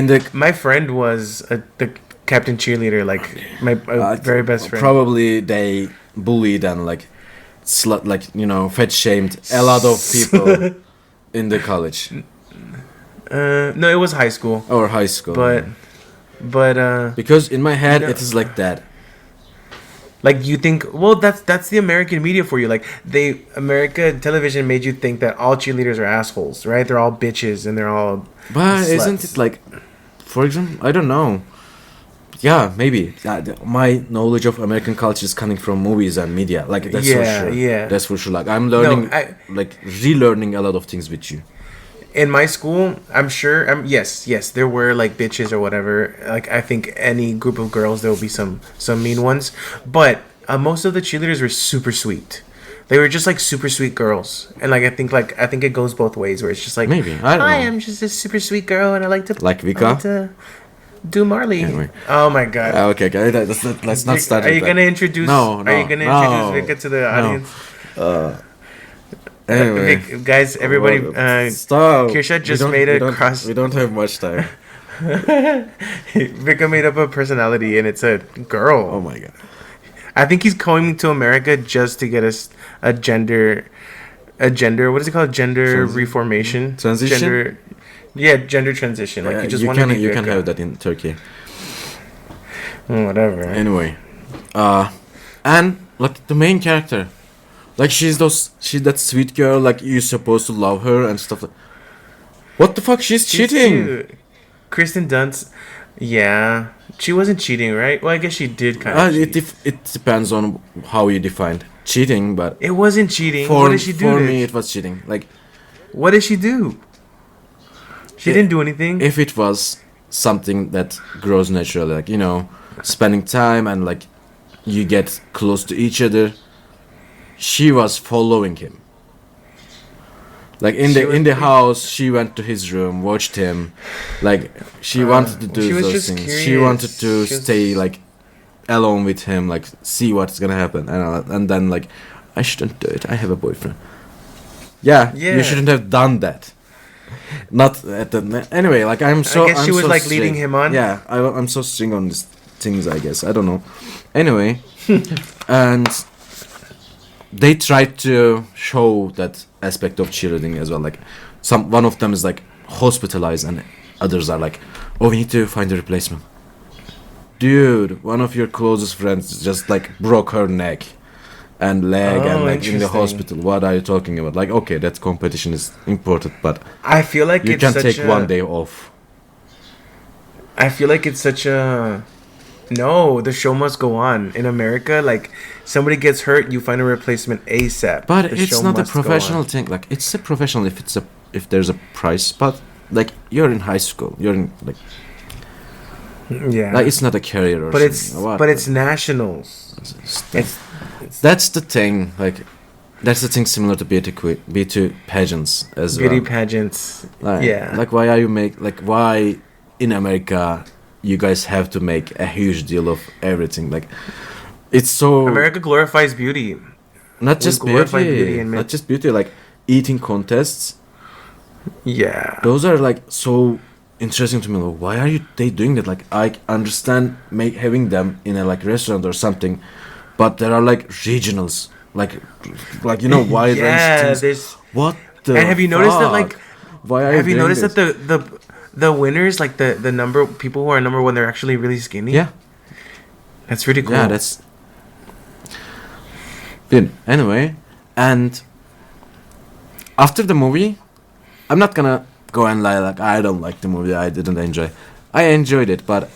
the my friend was the captain cheerleader, like my very best friend. probably they bullied and like slut, like fat shamed a lot of people in the college No, it was high school, or high school, but because in my head you know- it is like that. like you think, well, that's the American media for you. Like America television made you think that all cheerleaders are assholes, right? They're all bitches and they're all But sluts. isn't it like, for example, I don't know. Yeah, maybe. My knowledge of American culture is coming from movies and media. Like that's for Yeah, sure. yeah. That's for sure. Like I'm learning, I- like relearning a lot of things with you. in my school, I'm sure. Yes, there were like bitches or whatever. Like I think any group of girls, there will be some mean ones, but most of the cheerleaders were super sweet. They were just like super sweet girls, and like I think it goes both ways. Where it's just like Maybe. I don't Hi, know. I'm just a super sweet girl, and I like to Like Vika? I like to do Marley. Anyway. Oh my god. Okay, guys, let's not start. Are you with that. gonna introduce? No, Are you no, gonna no, introduce Vika to the audience? Anyway, Guys, everybody. stop. Kirsha We just don't- made we a don't- cross. We don't have much time. Vika made up a personality, and it's a girl. Oh my god. I think he's coming to America just to get us a gender. What is it called? Gender reformation. Transition? Gender transition. Like you just you want to can be you can Vika. have that in Turkey. Whatever. Anyway, and like the main character, like she's that sweet girl, like you're supposed to love her and stuff. What the fuck? She's cheating. Cute. Kristen Dunst. Yeah, she wasn't cheating, right? Well, I guess she did kind of. It depends on how you define cheating, but It wasn't cheating. for What did she do? for to- me it was cheating. Like What did she do? She It- didn't do anything. if it was something that grows naturally, like spending time and like you get close to each other. She was following him. Like in She the was- in the house, she went to his room, watched him. Like she wanted to do she was those just things. She curious. wanted to She was- stay like alone with him, like see what's gonna happen, and then like I shouldn't do it. I have a boyfriend. Yeah, Yeah. you shouldn't have done that. Not at the anyway. Like I'm so. guess she I'm was, so like, leading strict. him on? Yeah, I'm so strict on these things. I guess I don't know. Anyway, and they tried to show that aspect of cheerleading as well. Like one of them is like hospitalized, and others are like, "Oh, we need to find a replacement." Dude, one of your closest friends just like broke her neck and leg and Oh, like in the interesting. hospital. What are you talking about? Like, okay, that competition is important, but I feel like you it's can such take a, 1 day off. I feel like it's such a. No, the show must go on. In America, like somebody gets hurt, you find a replacement ASAP. But The it's show not a must go professional on. thing. Like it's a professional if there's a price, but like you're in high school, you're in like Yeah, like it's not a career or but something. it's What? but it's nationals. It's That's the thing. Like that's the thing similar to beauty pageants as beauty well. pageants. Like, Yeah. Like why are you why in America you guys have to make a huge deal of everything? Like it's so America glorifies beauty. not we just glorify beauty, beauty and not just beauty, like eating contests. Yeah. Those are like so interesting to me. Like, why are they doing that? Like I understand having them in a like restaurant or something, but there are like regionals, like wide Yeah, range things. there's. What the? And have you noticed that, fuck? like, Why are Have you doing noticed this? that the winners, like the number people who are number one, they're actually really skinny. Yeah, That's really cool. yeah, that's. Good. Anyway, and after the movie, I'm not gonna go and lie like I don't like the movie. I didn't enjoy. I enjoyed it, but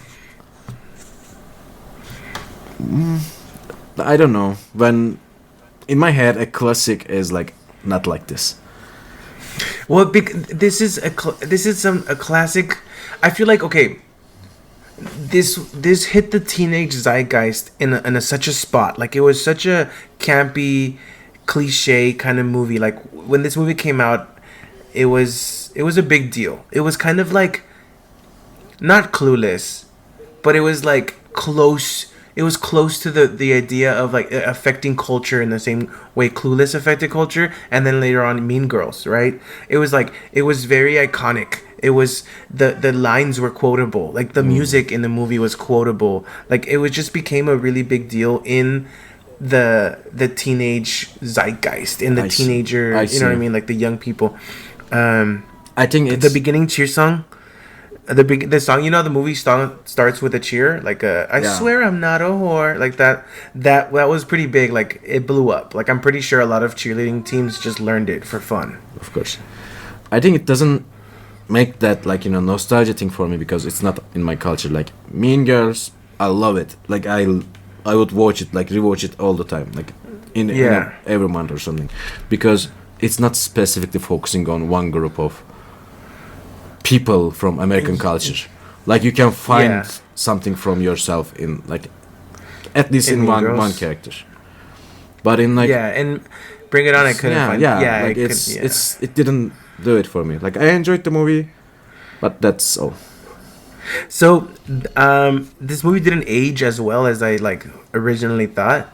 I don't know. When in my head, a classic is like not like this. Well, this is a classic. I feel like okay. This hit the teenage zeitgeist in such a spot. Like it was such a campy, cliche kind of movie. Like when this movie came out, it was a big deal. It was kind of like not Clueless, but it was like close it was close to the idea of like affecting culture in the same way Clueless affected culture, and then later on Mean Girls, right? It was like it was very iconic. It was the lines were quotable, like the music in the movie was quotable, like it was just became a really big deal in the teenage zeitgeist, in the teenager, you know what I mean, like the young people. I think it's The beginning cheer song. The song, you know, the movie starts with a cheer, like I swear I'm not a whore, like that was pretty big, like it blew up. Like I'm pretty sure a lot of cheerleading teams just learned it for fun. Of course. I think it doesn't make that like, you know, nostalgia thing for me because it's not in my culture. Like Mean Girls, I love it. Like I would watch it, like rewatch it all the time, like in every month or something, because it's not specifically focusing on one group of people from American culture. Like you can find something from yourself in like at least in one character. But in like and Bring It On, I couldn't find. Like it didn't do it for me. Like I enjoyed the movie, but that's all. So this movie didn't age as well as I like originally thought.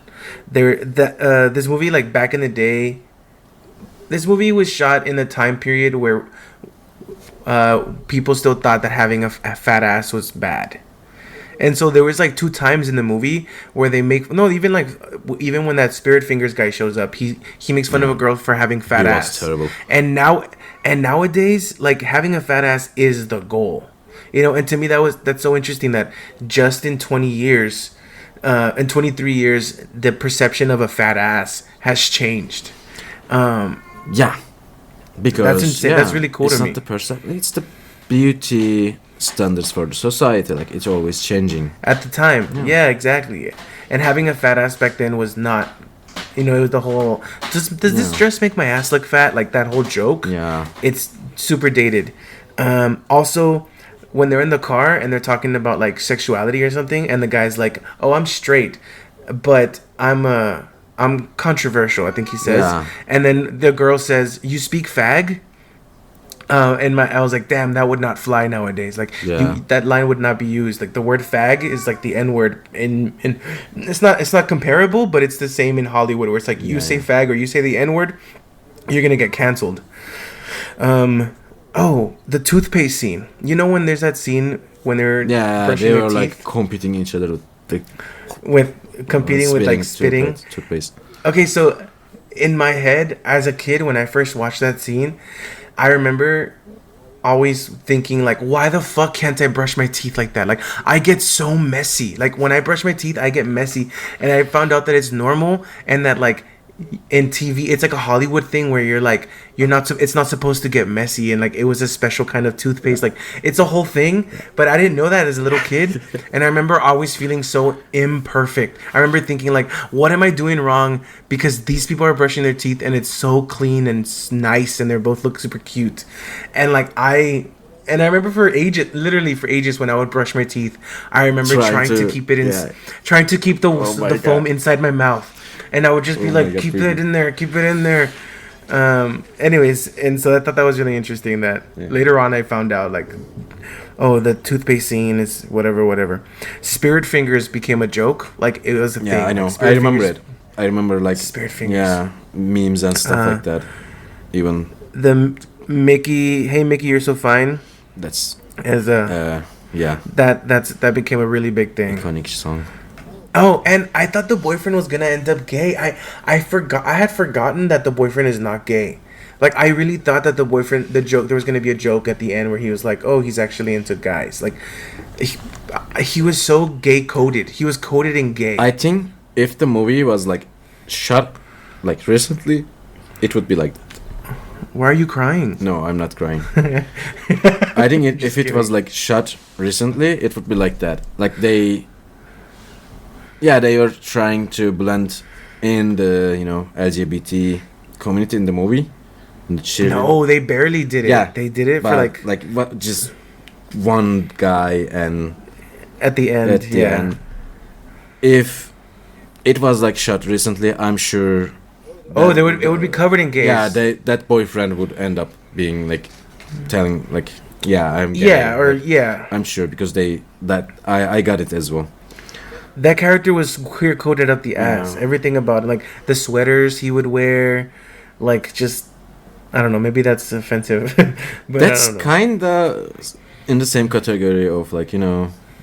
This movie, like back in the day, this movie was shot in a time period where people still thought that having a fat ass was bad. And so there was like 2 times in the movie where they make even when that Spirit Fingers guy shows up, he makes fun of a girl for having fat ass. Terrible. And nowadays, like having a fat ass is the goal. You know, and to me that's so interesting that just in 20 years, in 23 years, the perception of a fat ass has changed. Because that's insane. That's really cool to me. It's the beauty standards for the society. Like it's always changing. At the time, yeah, exactly. And having a fat ass back then was not, you know, it was the whole. Does this dress make my ass look fat? Like that whole joke. Yeah. It's super dated. Also, when they're in the car and they're talking about like sexuality or something, and the guy's like, "Oh, I'm straight, but I'm controversial," I think he says. Yeah. And then the girl says, "You speak fag?" And I was like, damn, that would not fly nowadays. Like that line would not be used. Like the word fag is like the N word in it's not comparable, but it's the same in Hollywood where it's like you say fag or you say the N word, you're gonna get canceled. The toothpaste scene. You know when there's that scene when they're brushing their teeth? Like competing each other with spitting toothpaste. Okay, so in my head as a kid when I first watched that scene, I remember always thinking like, why the fuck can't I brush my teeth like that? Like I get so messy. Like when I brush my teeth, I get messy, and I found out that it's normal and that like in TV, it's like a Hollywood thing where you're like, it's not supposed to get messy, and like it was a special kind of toothpaste. Like it's a whole thing, but I didn't know that as a little kid, and I remember always feeling so imperfect. I remember thinking like, what am I doing wrong? Because these people are brushing their teeth and it's so clean and nice, and they both look super cute, and like I remember for ages when I would brush my teeth, I remember trying to keep it in, trying to keep the foam inside my mouth. And I would just be like, keep it in there. Anyways, and so I thought that was really interesting that later on I found out like, oh, the toothpaste scene is whatever. Spirit Fingers became a joke. Like it was a thing. Yeah, I know. Like, I remember it. I remember like Spirit Fingers. Yeah, memes and stuff like that. Even the Mickey, hey Mickey, you're so fine. That's as a that became a really big thing. Iconic song. Oh, and I thought the boyfriend was gonna end up gay. I had forgotten that the boyfriend is not gay. Like I really thought that there was gonna be a joke at the end where he was like, oh, he's actually into guys. Like he was so gay coded. He was coded in gay. I think if the movie was like shot like recently, it would be like that. Why are you crying? No, I'm not crying. I think if it was like shot recently, it would be like that. Like they were trying to blend in the, you know, LGBT community in the movie. No, they barely did it. Yeah, they did it for like just one guy and at the end. End. If it was like shot recently, I'm sure. It would be covered in gays. Yeah, that boyfriend would end up being like telling like, I'm gay. Yeah, I'm sure because I got it as well. That character was queer coded up the ass. Yeah. Everything about it, like the sweaters he would wear, like just I don't know. Maybe that's offensive, but I That's don't know. kinda in the same category of like,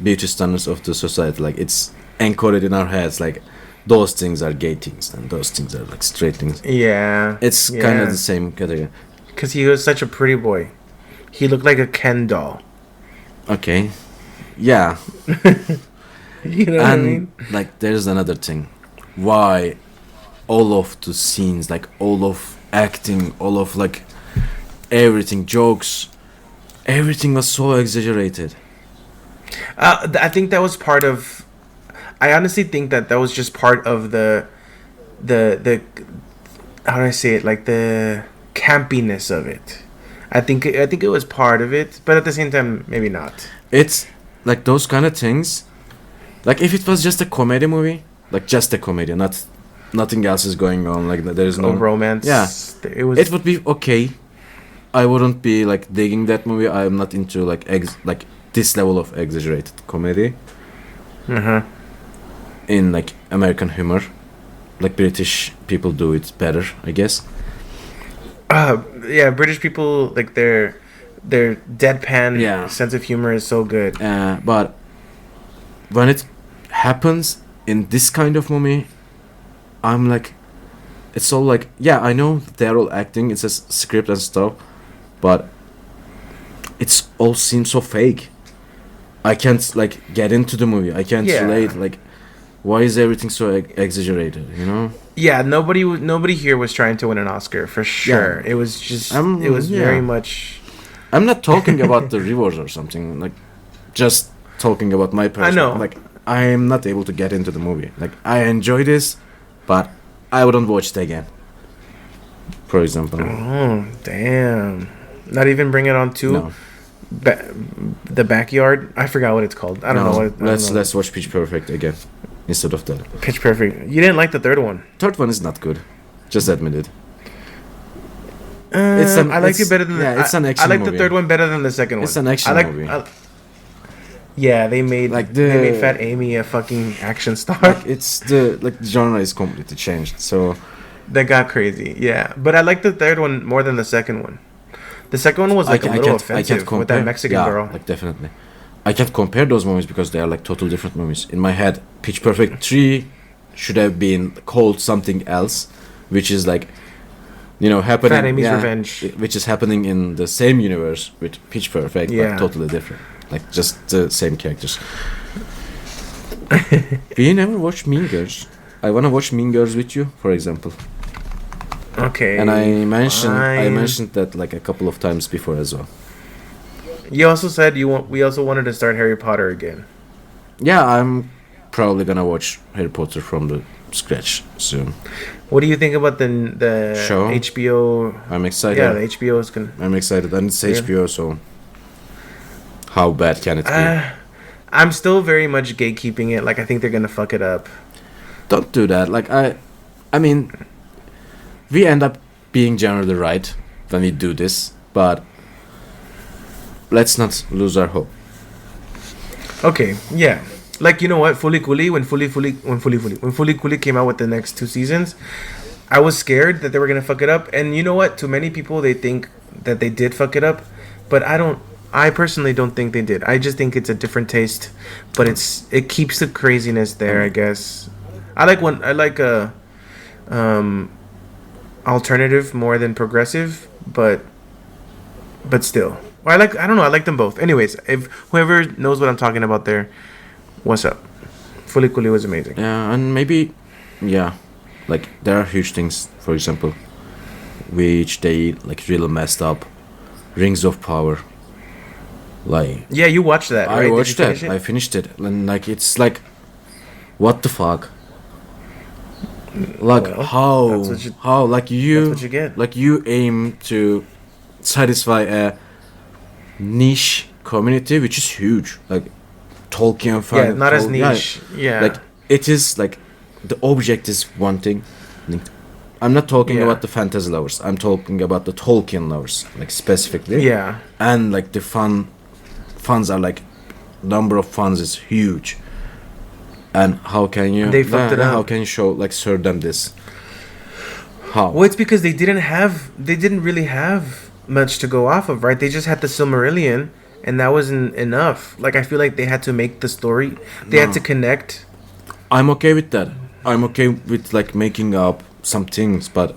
beauty standards of the society. Like it's encoded in our heads. Like those things are gay things and those things are like straight things. Yeah, It's kind of the same category. because he was such a pretty boy. He looked like a Ken doll. Okay. Yeah. You know what I And mean? like there's another thing. Why all of the scenes, like all of acting, all of like everything, jokes, everything was so exaggerated. I think that was part of. I honestly think that was just part of the how do I say it, like the campiness of it. I think it was part of it, but at the same time, maybe not. It's like those kind of things. Like if it was just a comedy movie, like just a comedy, nothing else is going on. Like there's No no romance. Yeah, it it would be okay. I wouldn't be like digging that movie. I'm not into like like this level of exaggerated comedy Uh-huh. in like American humor. Like British people do it better, I guess. Yeah, British people, like their deadpan Yeah. sense of humor is so good. But when it happens in this kind of movie, I'm like, it's all like, yeah, I know they're all acting, it's a script and stuff, but it's all seems so fake. I can't like get into the movie. I can't Yeah. relate. Like, why is everything so exaggerated? You know? Yeah, nobody here was trying to win an Oscar for sure. It was just it was yeah. very much. I'm not talking about the rewards or something. Like, just talking about my person. know. Like, I'm not able to get into the movie. Like, I enjoy this, but I wouldn't watch it again. For example. Oh damn! Not even bring it on to No. the backyard. I forgot what it's called. I don't know what. I don't know. Let's watch Pitch Perfect again instead of that. Pitch Perfect. You didn't like the third one. Third one is not good. Just admit it. I liked it better than it's an action I like movie. the third one better than the second one. It's an action I like, movie. yeah, they made Like they made the- Fat Amy a fucking action star. Like it's the genre is completely changed. So That got crazy. Yeah, but I like the third one more than the second one. The second one was like a little offensive with that Mexican yeah, girl. Like definitely. I can't compare those movies because they are like total different movies. In my head, Pitch Perfect 3 should have been called something else, which is like, happening. Fat Amy's Revenge. Which is happening in the same universe with Pitch Perfect, Yeah. but totally different. Like just the same characters. We never watched Mean Girls. I wanna watch Mean Girls with you, for example. Okay. And I fine. mentioned that like a couple of times before as well. You also said we also wanted to start Harry Potter again. Yeah, I'm probably gonna watch Harry Potter from the scratch soon. What do you think about the Show? HBO? I'm excited. Yeah, the HBO is gonna. I'm excited, and it's Yeah. HBO, so how bad can it be? I'm still very much gatekeeping it. Like I think they're gonna fuck it up. Don't do that. Like I mean, we end up being generally right when we do this, but let's not lose our hope. Okay, yeah. Like you know what, Fully Cooley when Fully Cooley came out with the next 2 seasons, I was scared that they were gonna fuck it up. And you know what? To many people, they think that they did fuck it up, but I don't. I personally don't think they did. I just think it's a different taste, but it keeps the craziness there. I guess. I like a alternative more than progressive, but still. Well, I don't know. I like them both. Anyways, if whoever knows what I'm talking about there, what's up? Fully Cooley was amazing. Yeah, and maybe, yeah, like there are huge things. For example, which they like really messed up. Rings of Power. Like Yeah, you watched that, right? I Did you watched that. finish it? I finished it, and like it's like, what the fuck? Like Well, how that's what you- how like you that's what you get. like you aim to satisfy a niche community which is huge, like Tolkien fan. Yeah, not as niche. Yeah. Like it is like the object is one thing. Like, I'm not talking Yeah. about the fantasy lovers. I'm talking about the Tolkien lovers, like specifically. Yeah. And like the funds are like number of funds is huge, And how can you? They fucked it up. How can you show them this? How? Well, it's because they didn't really have much to go off of, right? They just had the Silmarillion, and that wasn't enough. Like, I feel like they had to make the story. They had to connect. I'm okay with that. I'm okay with like making up some things, but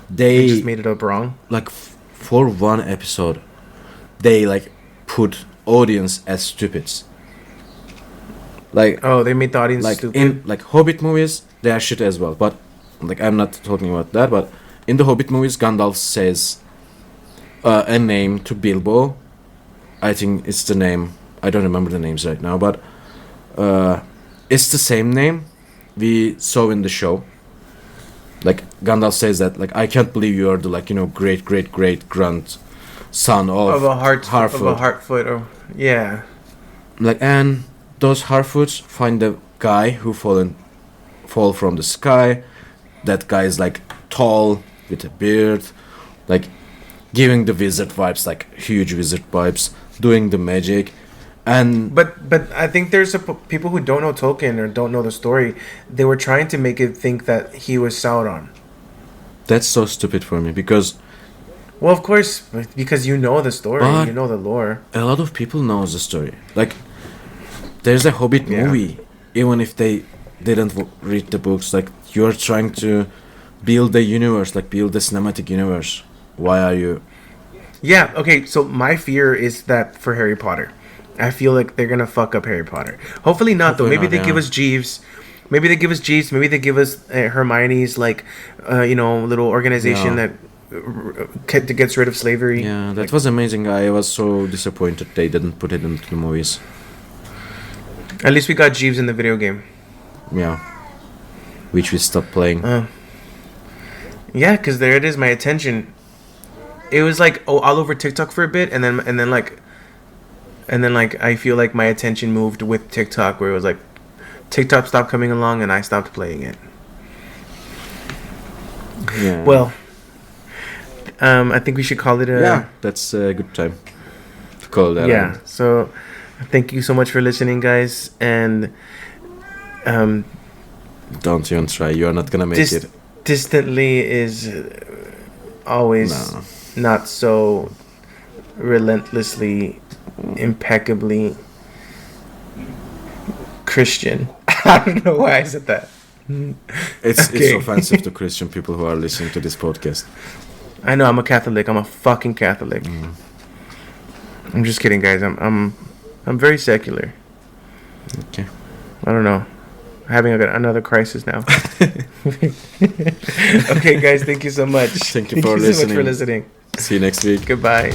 they just made it up wrong. Like for one episode, they like put audience as stupids. Like they made the audience like stupid. in like Hobbit movies, they are shit as well. But like I'm not talking about that. But in the Hobbit movies, Gandalf says a name to Bilbo. I think it's the name. I don't remember the names right now, but it's the same name we saw in the show. Like Gandalf says that, like, I can't believe you are the great grandson of a Harfoot. Harfoot. Of a Harfoot, yeah. Like, and those Harfoots find the guy who fall from the sky. That guy is like tall with a beard, like giving the wizard vibes, like huge wizard vibes, doing the magic. And but I think there's people who don't know Tolkien or don't know the story. They were trying to make it think that he was Sauron. That's so stupid for me because. Well, of course, because you know the story, you know the lore. A lot of people know the story. Like, there's a Hobbit movie, even if they didn't read the books. Like, you're trying to build the universe, like build the cinematic universe. Why are you? Yeah. Okay. So my fear is that for Harry Potter. I feel like they're gonna fuck up Harry Potter. Hopefully not, though. Maybe they give us Jeeves. Maybe they give us Jeeves. Maybe they give us Hermione's little organization that gets rid of slavery. Yeah, that was amazing. I was so disappointed they didn't put it into the movies. At least we got Jeeves in the video game. Yeah, which we stopped playing. Yeah, because there it is. My attention. It was like all over TikTok for a bit, and then I feel like my attention moved with TikTok, where it was like TikTok stopped coming along and I stopped playing it. Yeah. Well, I think we should call it a... that's a good time to call that. Yeah, so thank you so much for listening, guys, and don't even try. You are not gonna make it. Distantly is always not so relentlessly, impeccably Christian. I don't know why I said that. It's offensive to Christian people who are listening to this podcast. I know, I'm a Catholic. I'm a fucking Catholic. I'm just kidding, guys. I'm very secular. Okay. I don't know. Having another crisis now. Okay, guys. Thank you so much. Thank you for listening. So much for listening. See you next week. Goodbye.